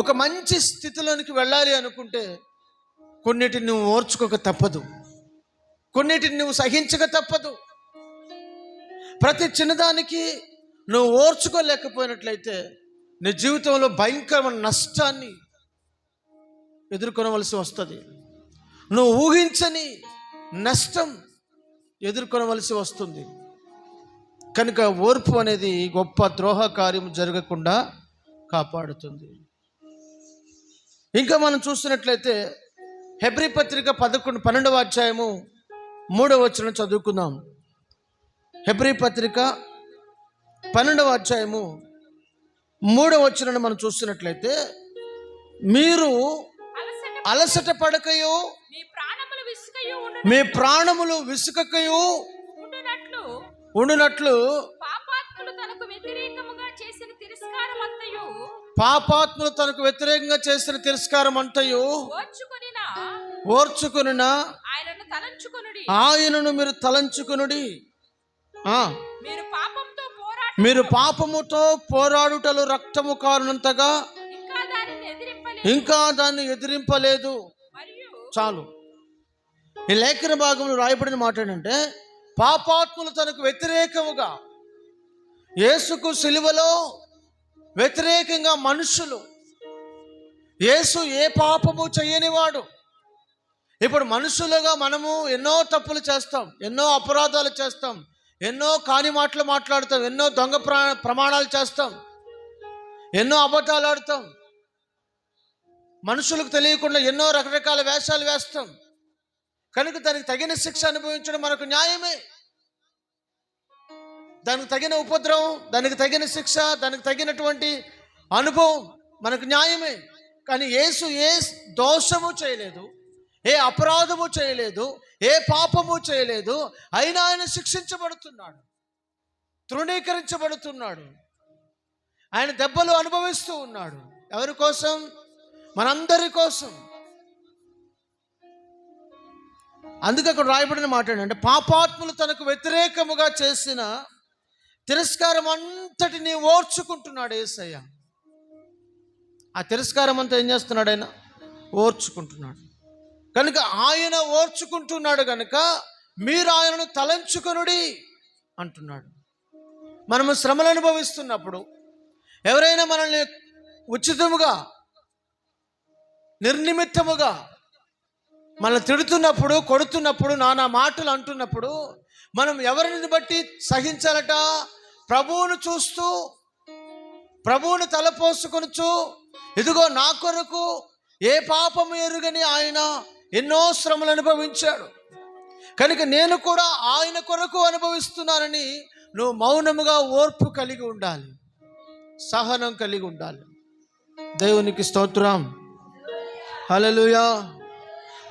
ఒక మంచి స్థితిలోనికి వెళ్ళాలి అనుకుంటే కొన్నిటిని నువ్వు ఓర్చుకోక తప్పదు, కొన్నిటిని నువ్వు సహించక తప్పదు. ప్రతి చిన్నదానికి నువ్వు ఓర్చుకోలేకపోయినట్లయితే నీ జీవితంలో భయంకరమైన నష్టాన్ని ఎదుర్కొనవలసి వస్తుంది. నువ్వు ఊహించని నష్టం ఎదుర్కొనవలసి వస్తుంది. కనుక ఓర్పు అనేది గొప్ప ద్రోహ కార్యం జరగకుండా కాపాడుతుంది. ఇంకా మనం చూస్తున్నట్లయితే హెబ్రీ పత్రిక 12వ అధ్యాయము 3వ వచనం చదువుకుందాం. హెబ్రీ పత్రిక 12వ అధ్యాయము 3వ వచనాన్ని మనం చూస్తున్నట్లయితే, మీరు అలసట పడకయో మీ ప్రాణములు విసుకకయో ఉండునట్లు పాపాత్ములు తనకు వ్యతిరేకంగా చేసిన తిరస్కారం అంతయు ఓర్చుకొనిన ఆయనను మీరు తలంచుకొనుడి. మీరు పాపముతో పోరాడుటలు రక్తము కారునంతగా ఇంకా దాన్ని ఎదిరింపలేదు. చాలు. ఈ లేఖన భాగంలో రాయబడిన మాట ఏంటంటే, పాపాత్ములు తనకు వ్యతిరేకముగా, యేసుకు సిలువలో వ్యతిరేకంగా మనుషులు, యేసు ఏ పాపము చేయనివాడు. ఇప్పుడు మనుషులుగా మనము ఎన్నో తప్పులు చేస్తాం, ఎన్నో అపరాధాలు చేస్తాం, ఎన్నో కాని మాటలు మాట్లాడతాం, ఎన్నో దొంగ ప్రమాణాలు చేస్తాం, ఎన్నో అబద్ధాలు ఆడతాం, మనుషులకు తెలియకుండా ఎన్నో రకరకాల వేషాలు వేస్తాం. కనుక దానికి తగిన శిక్ష అనుభవించడం మనకు న్యాయమే. దానికి తగిన ఉపద్రవం, దానికి తగిన శిక్ష, దానికి తగినటువంటి అనుభవం మనకు న్యాయమే. కానీ యేసు ఏ దోషము చేయలేదు, ఏ అపరాధము చేయలేదు, ఏ పాపము చేయలేదు. అయినా ఆయన శిక్షించబడుతున్నాడు, తృణీకరించబడుతున్నాడు, ఆయన దెబ్బలు అనుభవిస్తూ ఉన్నాడు. ఎవరి కోసం? మనందరి కోసం. అందుకే అక్కడ రాయబడిన మాట ఏంటంటే, పాపాత్ములు తనకు వ్యతిరేకముగా చేసిన తిరస్కారం అంతటిని ఓర్చుకుంటున్నాడు యేసయ్య. ఆ తిరస్కారం అంతా ఏం చేస్తున్నాడు? ఆయన ఓర్చుకుంటున్నాడు. కనుక ఆయన ఓర్చుకుంటున్నాడు కనుక మీరు ఆయనను తలంచుకొనుడి అంటున్నాడు. మనము శ్రమలు అనుభవిస్తున్నప్పుడు ఎవరైనా మనల్ని ఉచితముగా నిర్నిమిత్తముగా మనల్ని తిడుతున్నప్పుడు, కొడుతున్నప్పుడు, నానా మాటలు అంటున్నప్పుడు మనం ఎవరిని బట్టి సహించాలట? ప్రభువును చూస్తూ, ప్రభువును తలపోసుకొనుచు, ఇదిగో నా కొరకు ఏ పాపము ఎరుగని ఆయన ఎన్నో శ్రమలు అనుభవించాడు కనుక నేను కూడా ఆయన కొరకు అనుభవిస్తున్నానని నువ్వు మౌనముగా ఓర్పు కలిగి ఉండాలి, సహనం కలిగి ఉండాలి. దేవునికి స్తోత్రం. హల్లెలూయా.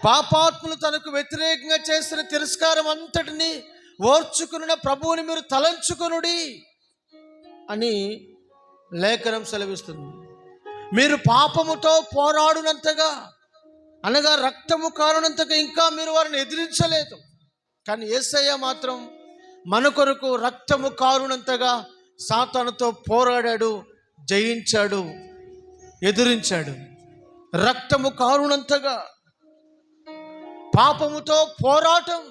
పాపాత్ములు తనకు వ్యతిరేకంగా చేసిన తిరస్కారం అంతటిని ఓర్చుకున్న ప్రభువుని మీరు తలంచుకొనుడి అని లేఖనం సెలవిస్తుంది. మీరు పాపముతో పోరాడునంతగా, అనగా రక్తము కారునంతగా ఇంకా మీరు వారిని ఎదిరించలేదు. కానీ యేసయ్య మాత్రం మన కొరకు రక్తము కారునంతగా సాతానుతో పోరాడాడు, జయించాడు, ఎదిరించాడు. రక్తము కారునంతగా పాపముతో పోరాటం.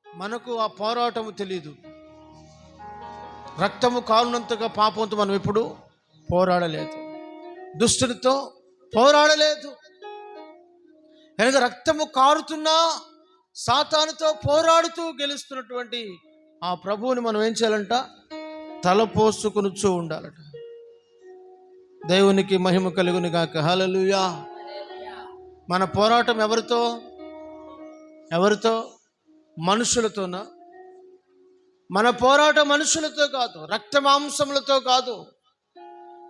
మనకు ఆ పోరాటము తెలీదు. రక్తము కారునంతగా పాపంతో మనం ఎప్పుడు పోరాడలేదు, దుష్టునితో పోరాడలేదు. కనుక రక్తము కారుతున్నా సాతానుతో పోరాడుతూ గెలుస్తున్నటువంటి ఆ ప్రభువుని మనం ఏం చేయాలంట? తలపోసుకొనుచూ ఉండాలట. దేవునికి మహిమ కలుగును గాక. హల్లెలూయా. మన పోరాటం ఎవరితో? మనుషులతోనా? మన పోరాటం మనుషులతో కాదు, రక్త మాంసములతో కాదు.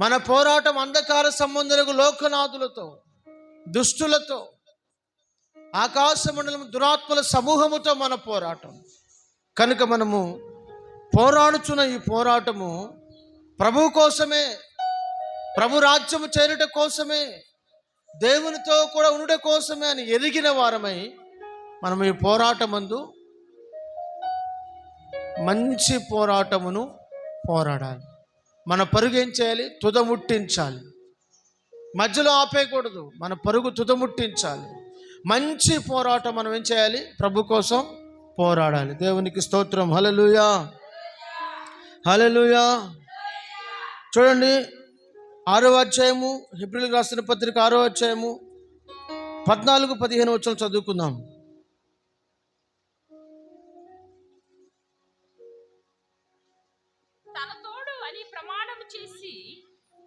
మన పోరాటం అంధకార సంబంధులకు, లోకనాథులతో, దుష్టులతో, ఆకాశ మండలం దురాత్మల సమూహముతో మన పోరాటం. కనుక మనము పోరాడుచున్న ఈ పోరాటము ప్రభు కోసమే, ప్రభు రాజ్యము చేరుట కోసమే, దేవునితో కూడా ఉండుట కోసమే అని ఎరిగిన వారమై మనం ఈ పోరాటమందు మంచి పోరాటమును పోరాడాలి. మన పరుగు ఏం చేయాలి? తుదముట్టించాలి. మధ్యలో ఆపేయకూడదు. మన పరుగు తుదముట్టించాలి. మంచి పోరాటం మనం ఏం చేయాలి? ప్రభు కోసం పోరాడాలి. దేవునికి స్తోత్రం. హల్లెలూయా, హల్లెలూయా. చూడండి, 6వ అధ్యాయము, హెబ్రీయులకు రాసిన పత్రిక 6వ అధ్యాయము 14-15 వచనాలు చదువుకుందాం.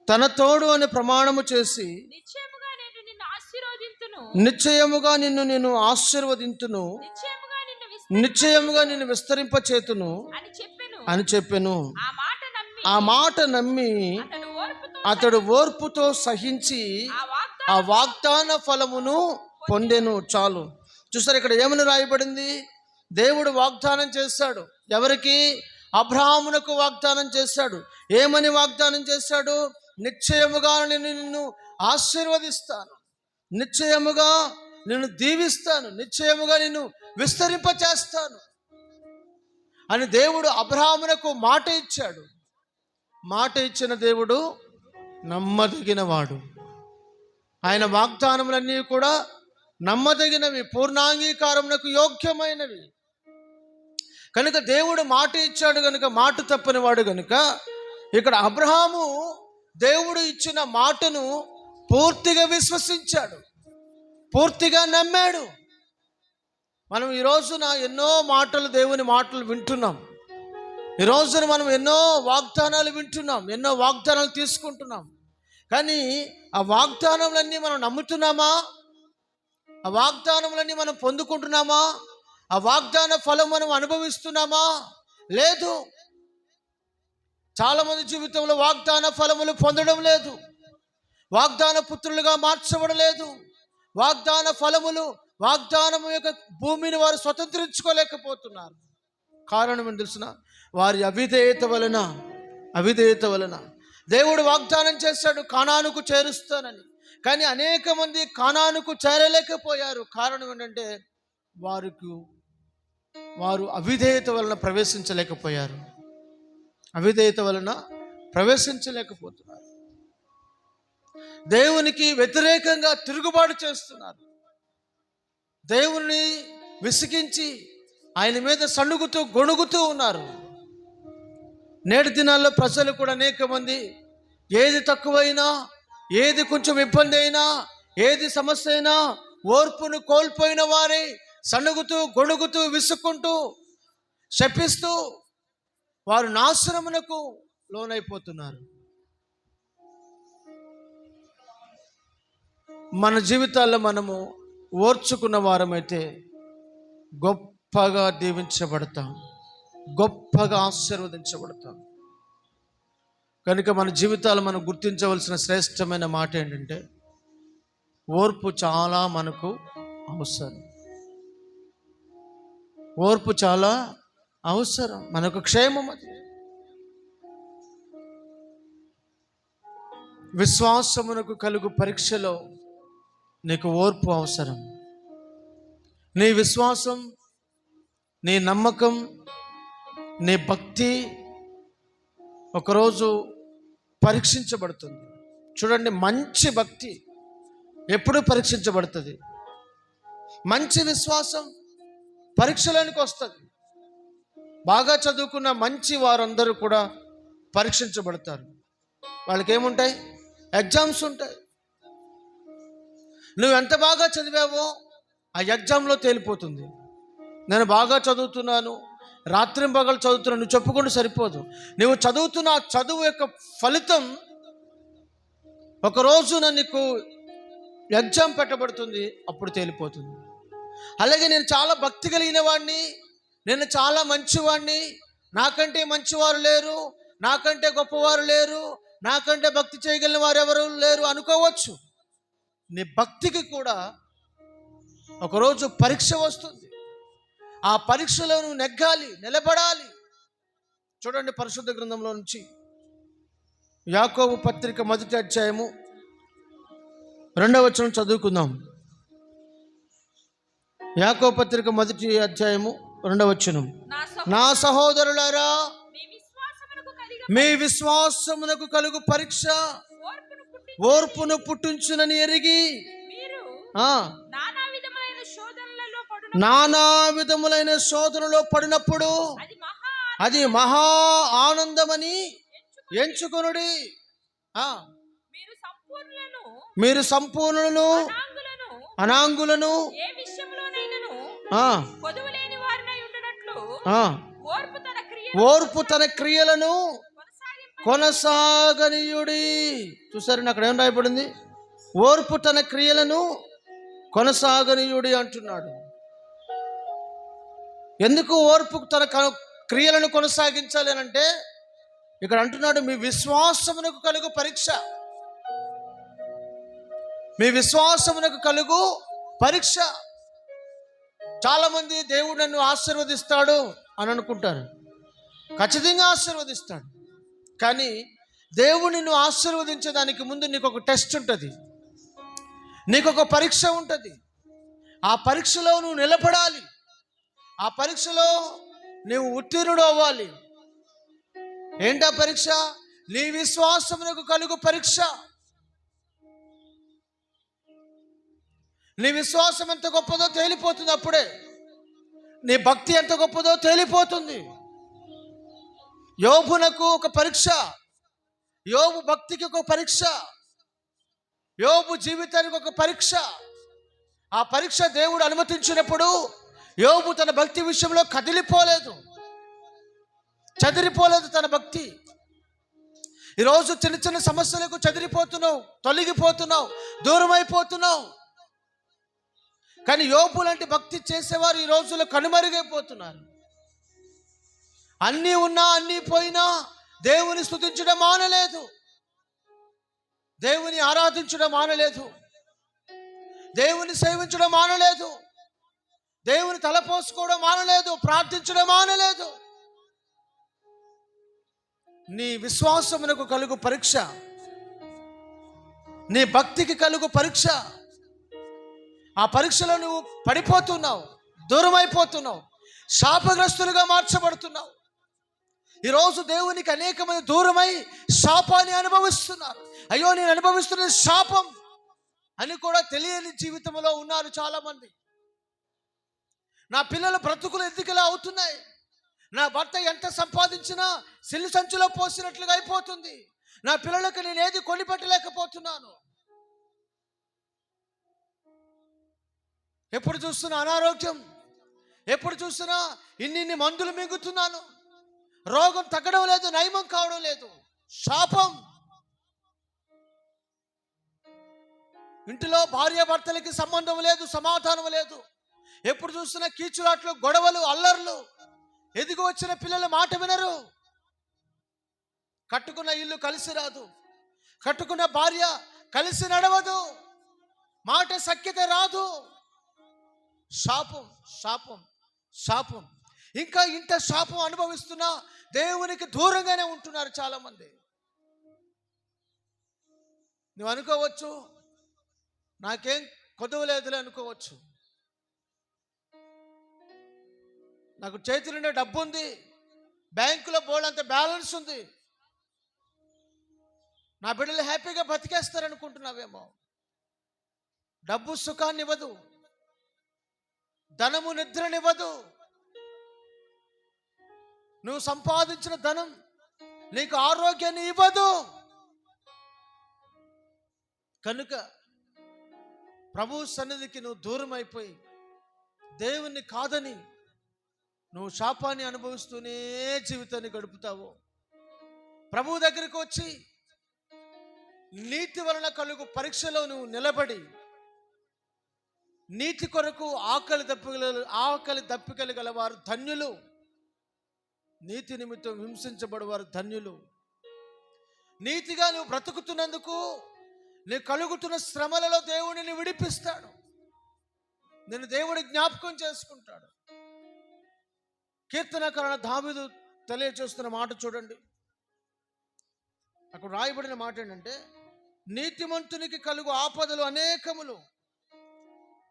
తన తోడు అని ప్రమాణము చేసి నిశ్చయముగా నిన్ను నేను ఆశీర్వదింతును, నిశ్చయముగా నిన్ను విస్తరింపచేతును అని చెప్పెను. ఆ మాట నమ్మి అతడు ఓర్పుతో సహించి ఆ వాగ్దాన ఫలమును పొందెను. చాలు. చూసారు, ఇక్కడ ఏమని రాయబడింది? దేవుడు వాగ్దానం చేశాడు. ఎవరికి? అబ్రహామునకు వాగ్దానం చేశాడు. ఏమని వాగ్దానం చేశాడు? నిశ్చయముగా నిన్ను ఆశీర్వదిస్తాను, నిశ్చయముగా నిన్ను దీవిస్తాను, నిశ్చయముగా నిన్ను విస్తరింపచేస్తాను అని దేవుడు అబ్రహామునకు మాట ఇచ్చాడు. మాట ఇచ్చిన దేవుడు నమ్మదగినవాడు. ఆయన వాగ్దానములన్నీ కూడా నమ్మదగినవి, పూర్ణాంగీకారమునకు యోగ్యమైనవి. కనుక దేవుడు మాట ఇచ్చాడు కనుక మాట తప్పని వాడు కనుక ఇక్కడ అబ్రహాము దేవుడు ఇచ్చిన మాటను పూర్తిగా విశ్వసించాడు, పూర్తిగా నమ్మాడు. మనం ఈ రోజున ఎన్నో మాటలు, దేవుని మాటలు వింటున్నాం. ఈ రోజున మనం ఎన్నో వాగ్దానాలు వింటున్నాం, ఎన్నో వాగ్దానాలు తీసుకుంటున్నాం. కానీ ఆ వాగ్దానములన్నీ మనం నమ్ముతున్నామా? ఆ వాగ్దానములన్నీ మనం పొందుకుంటున్నామా? ఆ వాగ్దాన ఫలం మనం అనుభవిస్తున్నామా? లేదు. చాలామంది జీవితంలో వాగ్దాన ఫలములు పొందడం లేదు, వాగ్దాన పుత్రులుగా మార్చబడలేదు. వాగ్దాన ఫలములు, వాగ్దానము యొక్క భూమిని వారు స్వతంత్రించుకోలేకపోతున్నారు. కారణం ఏంటి తెలుసిన? వారి అవిధేయత వలన. దేవుడు వాగ్దానం చేశాడు కానానుకు చేరుస్తానని, కానీ అనేక మంది కానానుకు చేరలేకపోయారు. కారణం ఏంటంటే వారు అవిధేయత వలన ప్రవేశించలేకపోయారు, అవిధేయత వలన ప్రవేశించలేకపోతున్నారు. దేవునికి వ్యతిరేకంగా తిరుగుబాటు చేస్తున్నారు. దేవుని విసిగించి ఆయన మీద సణుగుతూ గొణుగుతూ ఉన్నారు. నేటి దినాల్లో ప్రజలు కూడా అనేక మంది ఏది తక్కువైనా, ఏది కొంచెం ఇబ్బంది అయినా, ఏది సమస్య అయినా ఓర్పును కోల్పోయిన వారే సణుగుతూ గొణుగుతూ విసుక్కుంటూ శపిస్తూ వారు నాశనమునకు లోనైపోతున్నారు. మన జీవితాల్లో మనము ఓర్చుకున్న వారమైతే గొప్పగా దీవించబడతాం, గొప్పగా ఆశీర్వదించబడతాం. కనుక మన జీవితాలు మనం గుర్తించవలసిన శ్రేష్టమైన మాట ఏంటంటే ఓర్పు చాలా మనకు అవసరం. ఓర్పు చాలా అవసరం, మనకు క్షేమం. అది విశ్వాసమునకు కలుగు పరీక్షలో నీకు ఓర్పు అవసరం. నీ విశ్వాసం, నీ నమ్మకం, నీ భక్తి ఒకరోజు పరీక్షించబడుతుంది. చూడండి, మంచి భక్తి ఎప్పుడు పరీక్షించబడుతుంది. మంచి విశ్వాసం పరీక్షలోనికి వస్తుంది. బాగా చదువుకున్న మంచి వారందరూ కూడా పరీక్షించబడతారు. వాళ్ళకి ఏముంటాయి? ఎగ్జామ్స్ ఉంటాయి. నువ్వు ఎంత బాగా చదివావో ఆ ఎగ్జామ్లో తేలిపోతుంది. నేను బాగా చదువుతున్నాను, రాత్రింబగలు చదువుతున్నాను నువ్వు చెప్పుకుంటూ సరిపోదు. నువ్వు చదువుతున్న ఆ చదువు యొక్క ఫలితం ఒకరోజున నీకు ఎగ్జామ్ పెట్టబడుతుంది, అప్పుడు తేలిపోతుంది. అలాగే నేను చాలా భక్తి కలిగిన వాడిని, నేను చాలా మంచివాడిని, నాకంటే మంచివారు లేరు, నాకంటే గొప్పవారు లేరు, నాకంటే భక్తి చేయగలిగిన వారు ఎవరు లేరు అనుకోవచ్చు. నీ భక్తికి కూడా ఒకరోజు పరీక్ష వస్తుంది. ఆ పరీక్షలో నువ్వు నెగ్గాలి, నిలబడాలి. చూడండి, పరిశుద్ధ గ్రంథంలో నుంచి యాకోబు పత్రిక 1వ అధ్యాయము 2వ వచనం చదువుకుందాం. యాకోబు పత్రిక 1వ అధ్యాయము 2వ వచనం. నా సహోదరులారా, మీ విశ్వాసమునకు కలుగు పరీక్ష ఓర్పును పుట్టించునని ఎరిగి నానా విధములైన శోధనలో పడినప్పుడు అది మహా ఆనందమని ఎంచుకొనుడి. మీరు సంపూర్ణులను అనాంగులను ఓర్పు తన క్రియలను కొనసాగనీయుడి. చూసారండి, అక్కడ ఏం రాయబడింది? ఓర్పు తన క్రియలను కొనసాగనీయుడి అంటున్నాడు. ఎందుకు ఓర్పు తన క్రియలను కొనసాగించాలి అని అంటే, ఇక్కడ అంటున్నాడు మీ విశ్వాసమునకు కలుగు పరీక్ష. మీ విశ్వాసమునకు కలుగు పరీక్ష. చాలామంది దేవుడు నన్ను ఆశీర్వదిస్తాడు అని అనుకుంటారు. ఖచ్చితంగా ఆశీర్వదిస్తాడు, కానీ దేవుడు నిన్ను ఆశీర్వదించేదానికి ముందు నీకు ఒక టెస్ట్ ఉంటుంది, నీకు ఒక పరీక్ష ఉంటుంది. ఆ పరీక్షలో నువ్వు నిలబడాలి, ఆ పరీక్షలో నువ్వు ఉత్తీర్ణుడు అవ్వాలి. ఏంటా పరీక్ష? నీ విశ్వాసమునకు కలుగు పరీక్ష. నీ విశ్వాసం ఎంత గొప్పదో తేలిపోతుంది. అప్పుడే నీ భక్తి ఎంత గొప్పదో తేలిపోతుంది. యోబునకు ఒక పరీక్ష, యోబు భక్తికి ఒక పరీక్ష, యోబు జీవితానికి ఒక పరీక్ష. ఆ పరీక్ష దేవుడు అనుమతించినప్పుడు యోబు తన భక్తి విషయంలో కదిలిపోలేదు, చెదిరిపోలేదు తన భక్తి. ఈరోజు చిన్న చిన్న సమస్యలకు చెదిరిపోతున్నావు, తొలగిపోతున్నావు, దూరం అయిపోతున్నావు. కానీ యోబు లాంటి భక్తి చేసేవారు ఈ రోజుల్లో కనుమరుగైపోతున్నారు. అన్నీ ఉన్నా అన్నీ పోయినా దేవుని స్తుతించడం మానలేదు, దేవుని ఆరాధించడం మానలేదు, దేవుని సేవించడం మానలేదు, దేవుని తలపోసుకోవడం మానలేదు, ప్రార్థించడం మానలేదు. నీ విశ్వాసమునకు కలుగు పరీక్ష, నీ భక్తికి కలుగు పరీక్ష. ఆ పరీక్షలో నువ్వు పడిపోతున్నావు, దూరం అయిపోతున్నావు, శాపగ్రస్తులుగా మార్చబడుతున్నావు, ఈరోజు దేవునికి అనేక మంది దూరమై శాపాన్ని అనుభవిస్తున్నారు. అయ్యో నేను అనుభవిస్తున్న శాపం అని కూడా తెలియని జీవితంలో ఉన్నారు చాలా మంది. నా పిల్లల బ్రతుకులు ఎందుకు ఇలా అవుతున్నాయి, నా భర్త ఎంత సంపాదించినా సిల్లు సంచులో పోసినట్లుగా అయిపోతుంది, నా పిల్లలకు నేను ఏది కొనిపెట్టలేకపోతున్నాను, ఎప్పుడు చూస్తున్నా అనారోగ్యం, ఎప్పుడు చూస్తున్నా ఇన్ని మందులు మింగుతున్నాను, రోగం తగ్గడం లేదు, నయమం కావడం లేదు. శాపం. ఇంటిలో భార్యాభర్తలకి సంబంధం లేదు, సమాధానం లేదు, ఎప్పుడు చూస్తున్నా కీచులాట్లు, గొడవలు, అల్లర్లు, ఎదిగి వచ్చిన పిల్లల మాట వినరు, కట్టుకున్న ఇల్లు కలిసి రాదు, కట్టుకున్న భార్య కలిసి నడవదు, మాట సఖ్యత రాదు. శాపం, శాపం, శాపం. ఇంకా ఇంత శాపం అనుభవిస్తున్నా దేవునికి దూరంగానే ఉంటున్నారు చాలా మంది. నువ్వు అనుకోవచ్చు నాకేం కొదవలేదులే అనుకోవచ్చు, నాకు చేతిలో డబ్బు ఉంది, బ్యాంకులో బోల్డంత బ్యాలెన్స్ ఉంది, నా బిడ్డలు హ్యాపీగా బతికేస్తారనుకుంటున్నావేమో. డబ్బు సుఖాన్ని ఇవ్వదు, ధనము నిద్రనివ్వదు. నువ్వు సంపాదించిన ధనం నీకు ఆరోగ్యాన్ని ఇవ్వదు. కనుక ప్రభు సన్నిధికి నువ్వు దూరం అయిపోయి దేవుణ్ణి కాదని నువ్వు శాపాన్ని అనుభవిస్తూనే జీవితాన్ని గడుపుతావు. ప్రభు దగ్గరికి వచ్చి నీతి వలన కలుగు పరీక్షలో నువ్వు నిలబడి నీతి కొరకు ఆకలి దప్పికలు గలవారు ధన్యులు, నీతి నిమిత్తం హింసించబడేవారు ధన్యులు. నీతిగా నువ్వు బ్రతుకుతున్నందుకు నీకు కలుగుతున్న శ్రమలలో దేవుడిని విడిపిస్తాడు, నిన్ను దేవుడి జ్ఞాపకం చేసుకుంటాడు. కీర్తనకారుడు దావీదు తెలియజేస్తున్న మాట చూడండి. అక్కడ రాయబడిన మాట ఏంటంటే, నీతిమంతునికి కలుగు ఆపదలు అనేకములు,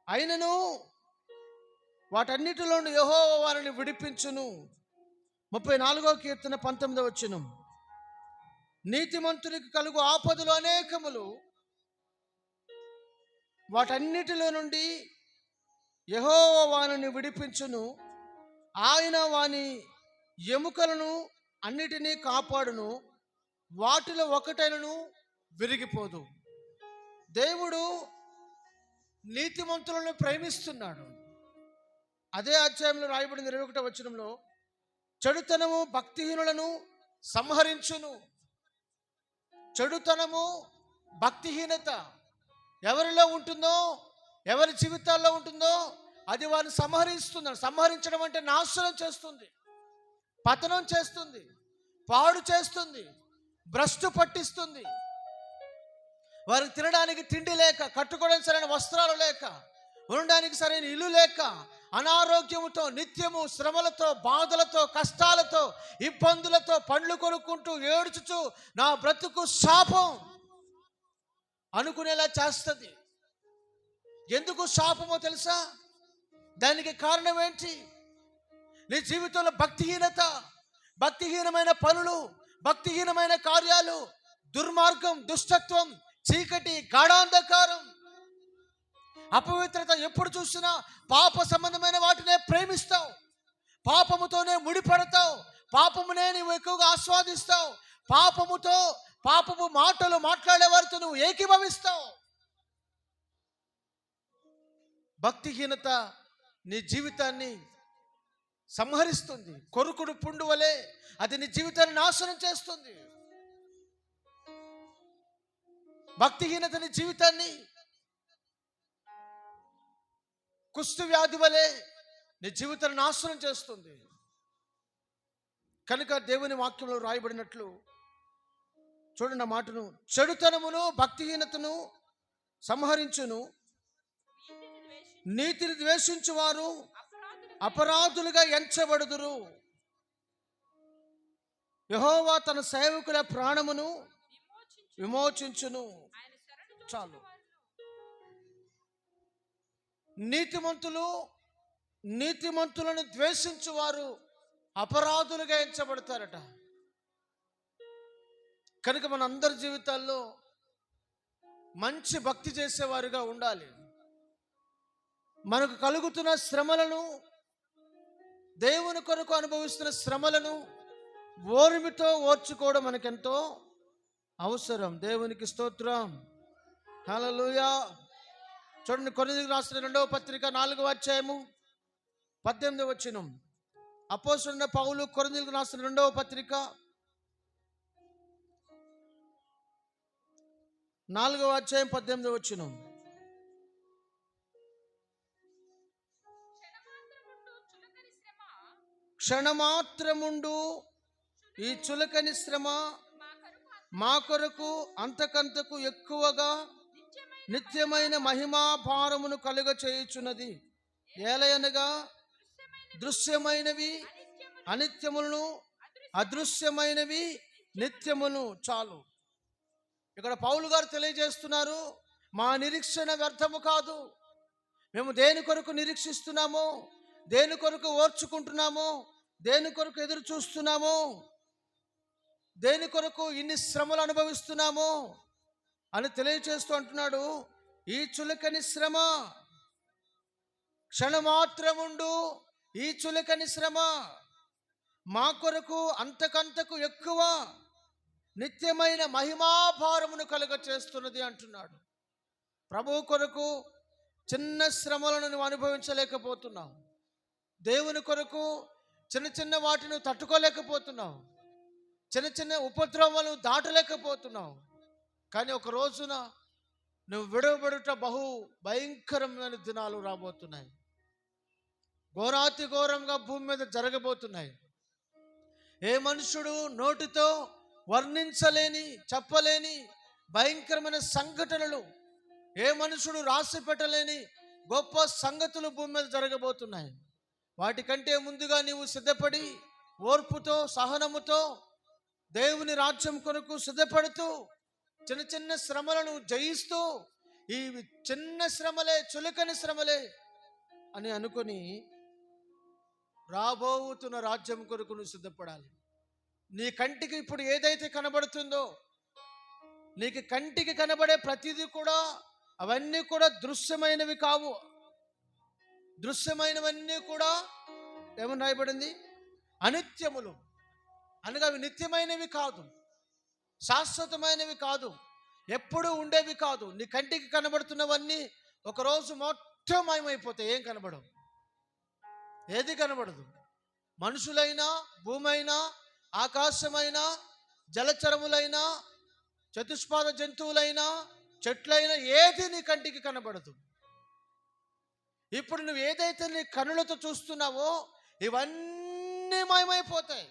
అయినను వాటన్నిటిలో యెహోవా వారిని విడిపించును. 34వ కీర్తన 19వ వచనం. నీతిమంతునికి కలుగు ఆపదలు అనేకములు, వాటన్నిటిలో నుండి యెహోవా వారిని విడిపించును. ఆయన వాని ఎముకలను అన్నిటినీ కాపాడును, వాటిలో ఒకటైనను విరిగిపోదు. దేవుడు నీతిమంతులను ప్రేమిస్తున్నాడు. అదే అధ్యాయంలో రాయబడిన 21వ వచనంలో, చెడుతనము భక్తిహీనులను సంహరించును. చెడుతనము, భక్తిహీనత ఎవరిలో ఉంటుందో, ఎవరి జీవితాల్లో ఉంటుందో అది వారిని సంహరిస్తుంది. సంహరించడం అంటే నాశనం చేస్తుంది, పతనం చేస్తుంది, పాడు చేస్తుంది, భ్రష్టు పట్టిస్తుంది. వారికి తినడానికి తిండి లేక, కట్టుకోవడానికి సరైన వస్త్రాలు లేక, ఉండడానికి సరైన ఇల్లు లేక, అనారోగ్యముతో, నిత్యము శ్రమలతో, బాధలతో, కష్టాలతో, ఇబ్బందులతో పండ్లు కొనుక్కుంటూ ఏడ్చుచు నా బ్రతుకు శాపం అనుకునేలా చేస్తుంది. ఎందుకు శాపమో తెలుసా? దానికి కారణం ఏంటి? నీ జీవితంలో భక్తిహీనత, భక్తిహీనమైన పనులు, భక్తిహీనమైన కార్యాలు, దుర్మార్గం, దుష్టత్వం, చీకటి, గాఢాంధకారం, అపవిత్రత. ఎప్పుడు చూసినా పాప సంబంధమైన వాటినే ప్రేమిస్తావు, పాపముతోనే ముడిపడతావు, పాపమునే నువ్వు ఎక్కువగా ఆస్వాదిస్తావు, పాపపు మాటలు మాట్లాడే వారితో నువ్వు ఏకీభవిస్తావు. భక్తిహీనత నీ జీవితాన్ని సంహరిస్తుంది. కొరుకుడు పుండు వలె అది నీ జీవితాన్ని నాశనం చేస్తుంది. భక్తిహీనత నీ జీవితాన్ని కుష్టు వ్యాధి వలె నీ జీవితాన్ని నాశనం చేస్తుంది. కనుక దేవుని వాక్యంలో రాయబడినట్లు చూడండి ఆ మాటను, చెడుతనమును భక్తిహీనతను సంహరించును. నీతిని ద్వేషించు వారు అపరాధులుగా ఎంచబడుదురు. యెహోవా తన సేవకుల ప్రాణమును విమోచించును. చాలు. నీతిమంతులను ద్వేషించు వారు అపరాధులుగా ఎంచబడతారట. కనుక మన అందరి జీవితాల్లో మంచి భక్తి చేసేవారుగా ఉండాలి. మనకు కలుగుతున్న శ్రమలను, దేవుని కొరకు అనుభవిస్తున్న శ్రమలను ఓర్మితో ఓర్చుకోవడం మనకెంతో అవసరం. దేవునికి స్తోత్రం. హల్లెలూయా. చూడండి, కొరింథీయులకు రాసిన 2వ పత్రిక 4వ అధ్యాయము 18వ వచనం. అపోస్తలుడైన పౌలు కొరింథీయులకు రాసిన 2వ పత్రిక 4వ అధ్యాయం 18వ వచనం. క్షణమాత్రముండు ఈ చులకని శ్రమ మా కొరకు అంతకంతకు ఎక్కువగా నిత్యమైన మహిమా భారమును కలుగ చేయుచున్నది. ఏలయనగా దృశ్యమైనవి అనిత్యములను, అదృశ్యమైనవి నిత్యమును. చాలు. ఇక్కడ పౌలు గారు తెలియజేస్తున్నారు, మా నిరీక్షణ వ్యర్థము కాదు. మేము దేని కొరకు నిరీక్షిస్తున్నామో, దేని కొరకు ఓర్చుకుంటున్నామో, దేని కొరకు ఎదురు చూస్తున్నామో, దేని కొరకు ఇన్ని శ్రమలు అనుభవిస్తున్నామో అని తెలియచేస్తూ అంటున్నాడు, ఈ చులకని శ్రమ క్షణమాత్రముండు, ఈ చులకని శ్రమ మా కొరకు అంతకంతకు ఎక్కువ నిత్యమైన మహిమాభారమును కలుగ చేస్తున్నది అంటున్నాడు. ప్రభువు కొరకు చిన్న శ్రమలను నువ్వు అనుభవించలేకపోతున్నావు. దేవుని కొరకు చిన్న చిన్న వాటిని తట్టుకోలేకపోతున్నావు. చిన్న చిన్న ఉపద్రవాలను దాటలేకపోతున్నావు. కానీ ఒక రోజున నువ్వు విడవబడుట బహు భయంకరమైన దినాలు రాబోతున్నాయి. ఘోరాతి ఘోరంగా భూమి మీద జరగబోతున్నాయి. ఏ మనుషుడు నోటితో వర్ణించలేని, చెప్పలేని భయంకరమైన సంఘటనలు, ఏ మనుషుడు రాసి పెట్టలేని గొప్ప సంగతులు భూమి మీద జరగబోతున్నాయి. వాటికంటే ముందుగా నీవు సిద్ధపడి ఓర్పుతో, సహనముతో దేవుని రాజ్యం కొరకు సిద్ధపడుతూ చిన్న చిన్న శ్రమలను జయిస్తూ, ఈ చిన్న శ్రమలే, చులకని శ్రమలే అని అనుకుని రాబోతున్న రాజ్యం కొరకు నువ్వు సిద్ధపడాలి. నీ కంటికి ఇప్పుడు ఏదైతే కనబడుతుందో, నీకు కంటికి కనబడే ప్రతిదీ కూడా అవన్నీ కూడా దృశ్యమైనవి కావు. దృశ్యమైనవన్నీ కూడా ఏమని రాయబడింది? అనిత్యములు. అనగా అవి నిత్యమైనవి కాదు, శాశ్వతమైనవి కాదు, ఎప్పుడూ ఉండేవి కాదు. నీ కంటికి కనబడుతున్నవన్నీ ఒకరోజు మొత్తం మాయమైపోతాయి. ఏం కనబడవు, ఏది కనబడదు. మనుషులైనా, భూమైనా, ఆకాశమైనా, జలచరములైనా, చతుష్పాద జంతువులైనా, చెట్లైనా, ఏది నీ కంటికి కనబడదు. ఇప్పుడు నువ్వు ఏదైతే నీ కనులతో చూస్తున్నావో ఇవన్నీ మాయమైపోతాయి.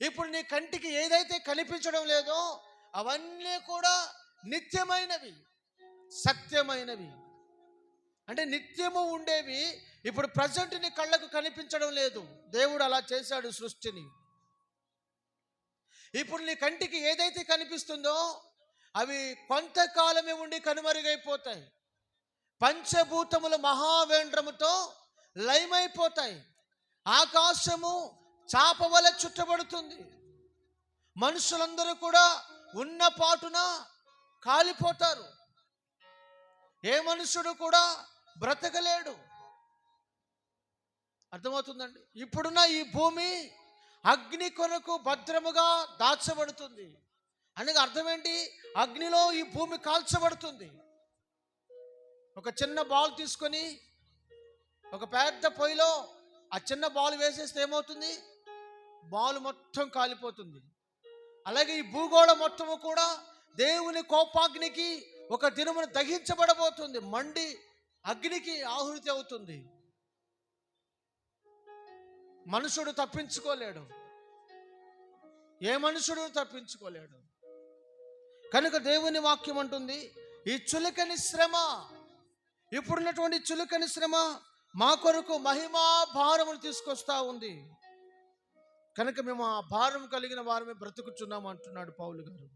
ఇప్పుడు నీ కంటికి ఏదైతే కనిపించడం లేదో అవన్నీ కూడా నిత్యమైనవి, సత్యమైనవి. అంటే నిత్యము ఉండేవి ఇప్పుడు ప్రజెంట్ నీ కళ్ళకు కనిపించడం లేదు. దేవుడు అలా చేశాడు సృష్టిని. ఇప్పుడు నీ కంటికి ఏదైతే కనిపిస్తుందో అవి కొంతకాలమే ఉండి కనుమరుగైపోతాయి. పంచభూతముల మహావేంద్రముతో లయమైపోతాయి. ఆకాశము చాప వలె చుట్టబడుతుంది. మనుషులందరూ కూడా ఉన్న పాటున కాలిపోతారు. ఏ మనుషుడు కూడా బ్రతకలేడు. అర్థమవుతుందండి? ఇప్పుడున్న ఈ భూమి అగ్ని కొరకు భద్రముగా దాచబడుతుంది. అనగా అర్థం ఏంటి? అగ్నిలో ఈ భూమి కాల్చబడుతుంది. ఒక చిన్న బాల్ తీసుకొని ఒక పెద్ద పొయ్యిలో ఆ చిన్న బాల్ వేసేస్తే ఏమవుతుంది? బాల్ మొత్తం కాలిపోతుంది. అలాగే ఈ భూగోళం మొత్తము కూడా దేవుని కోపాగ్నికి ఒక దినమున దహించబడబోతుంది. మండి అగ్నికి ఆహుతి అవుతుంది. మనుషుడు తప్పించుకోలేడు. ఏ మనుషుడు తప్పించుకోలేడు. కనుక దేవుని వాక్యం అంటుంది, ఈ చులకని శ్రమ, ఇప్పుడున్నటువంటి చులకని శ్రమ మా కొరకు మహిమా భారమును తీసుకొస్తా ఉంది. కనుక మేము ఆ భారం కలిగిన వారమే బ్రతుకుచున్నాము అంటున్నాడు పౌలు గారు.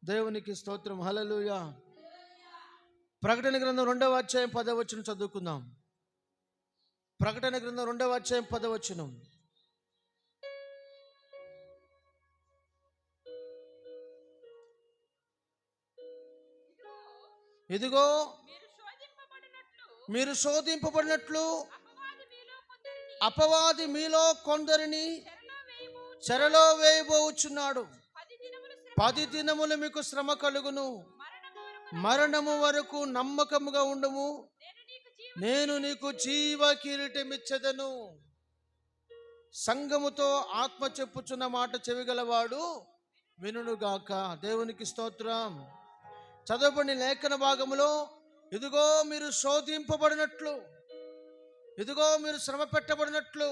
దేవునికి స్తోత్రం. హల్లెలూయా. ప్రకటన గ్రంథం 2వ అధ్యాయం 10వ వచనం చదువుకుందాం. ప్రకటన గ్రంథం 2వ అధ్యాయం 10వ వచనం. ఇదిగో మీరు శోధింపబడినట్లు మీరు శోధింపబడినట్లు అపవాది మీలో కొందరిని అపవాది మీలో కొందరిని చెరలో వేయబోచున్నాడు. చెరలో వేయబోచున్నాడు. 10 దినములు 10 దినములు మీకు శ్రమ కలుగును. మరణము వరకు మరణము వరకు నమ్మకముగా ఉండము. నేను నీకు జీవ నేను నీకు జీవ కిరీటమిచ్చెదను. సంఘముతో ఆత్మ చెప్పుచున్న మాట చెవిగలవాడు వినుగాక. దేవునికి స్తోత్రం. చదవబడిన లేఖన భాగములో ఇదిగో మీరు శోధింపబడినట్లు, ఇదిగో మీరు శ్రమ పెట్టబడినట్లు,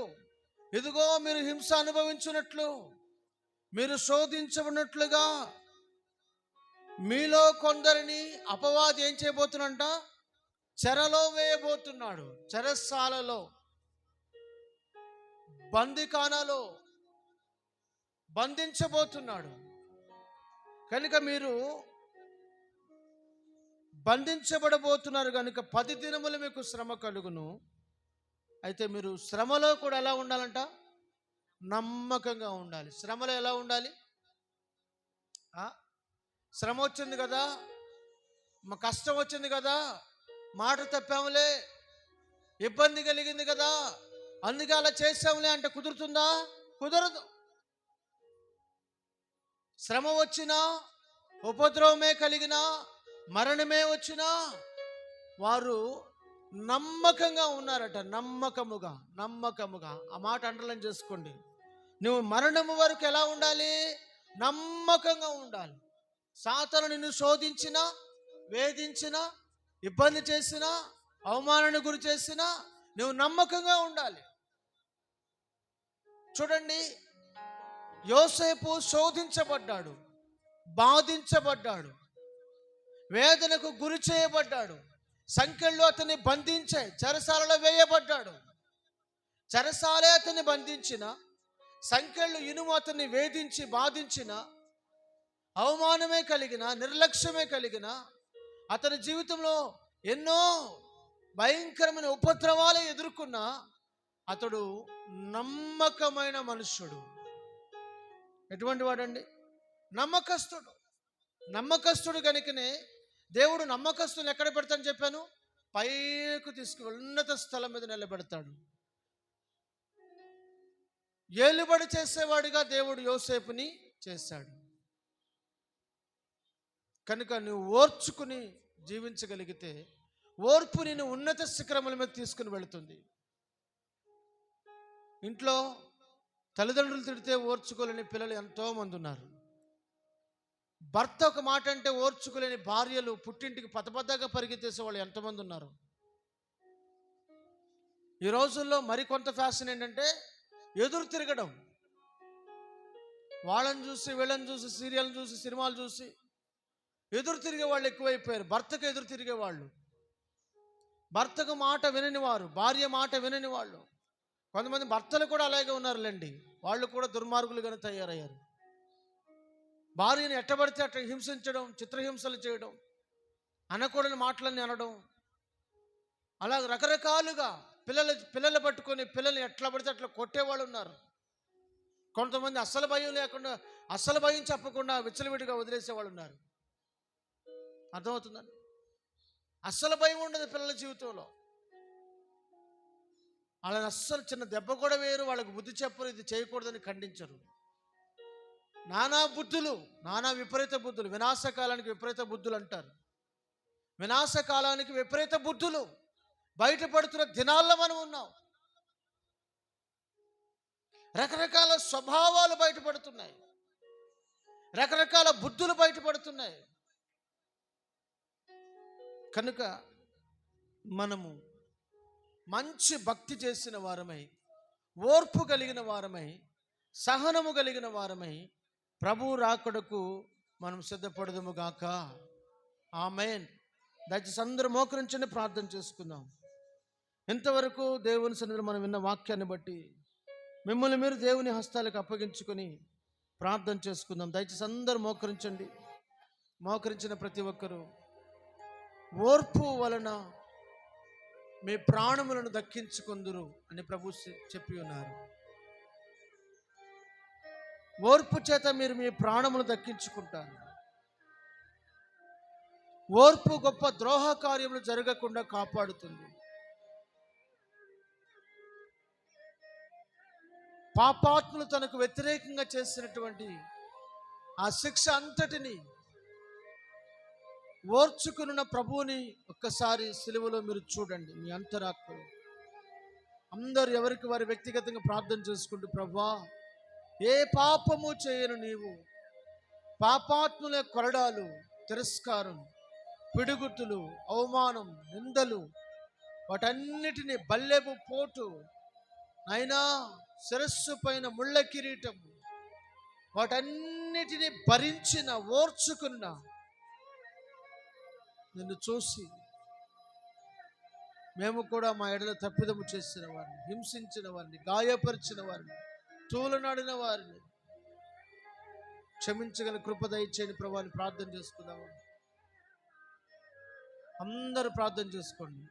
ఇదిగో మీరు హింస అనుభవించినట్లు, మీరు శోధించబడినట్లుగా మీలో కొందరిని అపవాది ఏం చేయబోతున్నంట? చెరలో వేయబోతున్నాడు. చెరసాలలో, బందికానాలో బంధించబోతున్నాడు. కనుక మీరు బంధించబడబోతున్నారు కనుక 10 దినములు మీకు శ్రమ కలుగును. అయితే మీరు శ్రమలో కూడా ఎలా ఉండాలంట? నమ్మకంగా ఉండాలి. శ్రమలో ఎలా ఉండాలి? శ్రమ వచ్చింది కదా, మా కష్టం వచ్చింది కదా, మాట తప్పాములే, ఇబ్బంది కలిగింది కదా, అందుకే అలా చేసాములే అంటే కుదురుతుందా? కుదరదు. శ్రమ వచ్చినా, ఉపద్రవమే కలిగినా, మరణమే వచ్చినా వారు నమ్మకంగా ఉన్నారట. నమ్మకముగా ఆ మాట అండర్లైన్ చేసుకోండి. నువ్వు మరణము వరకు ఎలా ఉండాలి? నమ్మకంగా ఉండాలి. సాతాను నిన్ను శోధించినా, వేధించినా, ఇబ్బంది చేసినా, అవమానానికి గురి చేసినా నువ్వు నమ్మకంగా ఉండాలి. చూడండి, యోసేపు శోధించబడ్డాడు, బాధించబడ్డాడు, వేదనకు గురి చేయబడ్డాడు, సంకెళ్ళు అతన్ని బంధించాయి, చెరసాలలో వేయబడ్డాడు. చెరసాలే అతన్ని బంధించిన, సంకెళ్ళు ఇనుము అతన్ని వేధించి బాధించిన, అవమానమే కలిగిన, నిర్లక్ష్యమే కలిగిన, అతని జీవితంలో ఎన్నో భయంకరమైన ఉపద్రవాలు ఎదుర్కొన్న అతడు నమ్మకమైన మనుష్యుడు. ఎటువంటి వాడండి? నమ్మకస్తుడు కనుకనే దేవుడు నమ్మకస్తుని ఎక్కడ పెడతాను చెప్పాను? పైకి తీసుకువెళ్ళి ఉన్నత స్థలం మీద నిలబెడతాడు. ఏలుబడి చేసేవాడిగా దేవుడు యోసేపుని చేశాడు. కనుక నువ్వు ఓర్చుకుని జీవించగలిగితే ఓర్పు నిన్ను ఉన్నత శిఖరముల మీద తీసుకుని వెళుతుంది. ఇంట్లో తల్లిదండ్రులు తిడితే ఓర్చుకోలేని పిల్లలు ఎంతోమంది ఉన్నారు. భర్త ఒక మాట అంటే ఓర్చుకోలేని భార్యలు పుట్టింటికి పతపద్దగా పరిగెత్తేసే వాళ్ళు ఎంతమంది ఉన్నారు. ఈ రోజుల్లో మరికొంత ఫ్యాషన్ ఏంటంటే ఎదురు తిరగడం. వాళ్ళని చూసి, వీళ్ళని చూసి, సీరియల్ని చూసి, సినిమాలు చూసి ఎదురు తిరిగే వాళ్ళు ఎక్కువైపోయారు. భర్తకు ఎదురు తిరిగే వాళ్ళు, భర్తకు మాట వినని వారు, భార్య మాట వినని వాళ్ళు. కొంతమంది భర్తలు కూడా అలాగే ఉన్నారులేండి. వాళ్ళు కూడా దుర్మార్గులుగానే తయారయ్యారు. భార్యని ఎట్టబడితే అట్లా హింసించడం, చిత్రహింసలు చేయడం, అనకూడని మాటలన్నీ అనడం, అలా రకరకాలుగా పిల్లలు పట్టుకొని పిల్లల్ని ఎట్లా పడితే అట్లా కొట్టేవాళ్ళు ఉన్నారు. కొంతమంది అస్సలు భయం లేకుండా, అస్సలు భయం చెప్పకుండా విచ్చలవిడిగా వదిలేసే వాళ్ళు ఉన్నారు. అర్థమవుతుందండి? అస్సలు భయం ఉండదు పిల్లల జీవితంలో. వాళ్ళని అస్సలు చిన్న దెబ్బ కూడా వేయరు, వాళ్ళకి బుద్ధి చెప్పరు, ఇది చేయకూడదని ఖండించరు. నానా విపరీత బుద్ధులు, వినాశకాలానికి విపరీత బుద్ధులు అంటారు. వినాశకాలానికి విపరీత బుద్ధులు బయటపడుతున్న దినాల్లో మనం ఉన్నాం. రకరకాల స్వభావాలు బయటపడుతున్నాయి, రకరకాల బుద్ధులు బయటపడుతున్నాయి. కనుక మనము మంచి భక్తి చేసిన వారమై, ఓర్పు కలిగిన వారమై, సహనము కలిగిన వారమై ప్రభువు రాకడకు మనం సిద్ధపడదుము గాక. ఆమేన్. దయచేసి అందరూ మోకరించండి, ప్రార్థన చేసుకుందాం. ఇంతవరకు దేవుని సన్నిధిలో మనం విన్న వాక్యాన్ని బట్టి మిమ్మల్ని మీరు దేవుని హస్తాలకు అప్పగించుకొని ప్రార్థన చేసుకుందాం. దయచేసి అందరూ మోకరించండి. మోకరించిన ప్రతి ఒక్కరూ ఓర్పు వలన మీ ప్రాణములను దక్కించుకొందురు అని ప్రభు చెప్పి ఉన్నారు. ఓర్పు చేత మీరు మీ ప్రాణములు దక్కించుకుంటారు. ఓర్పు గొప్ప ద్రోహ కార్యములు జరగకుండా కాపాడుతుంది. పాపాత్ములు తనకు వ్యతిరేకంగా చేసినటువంటి ఆ శిక్ష అంతటిని ఓర్చుకున్న ప్రభువుని ఒక్కసారి సిలువలో మీరు చూడండి. మీ అంతరాత్మలో అందరూ ఎవరికి వారి వ్యక్తిగతంగా ప్రార్థన చేసుకుంటూ, ప్రభువా ఏ పాపము చేయను నీవు, పాపాత్ముల కొరడాలు, తిరస్కారం, పిడుగుతులు, అవమానం, నిందలు, వాటన్నిటిని బల్లెపు పోటు, అయినా శిరస్సు పైన ముళ్ళ కిరీటం, వాటన్నిటిని భరించిన ఓర్చుకున్న నిన్ను చూసి మేము కూడా మా ఎడల తప్పిదము చేసిన వారిని, హింసించిన వారిని, గాయపరిచిన వారిని, తూలనాడిన వారిని క్షమించగల కృప దయచేయని ప్రభువుని ప్రార్థన చేసుకుందాము. అందరూ ప్రార్థన చేసుకోండి.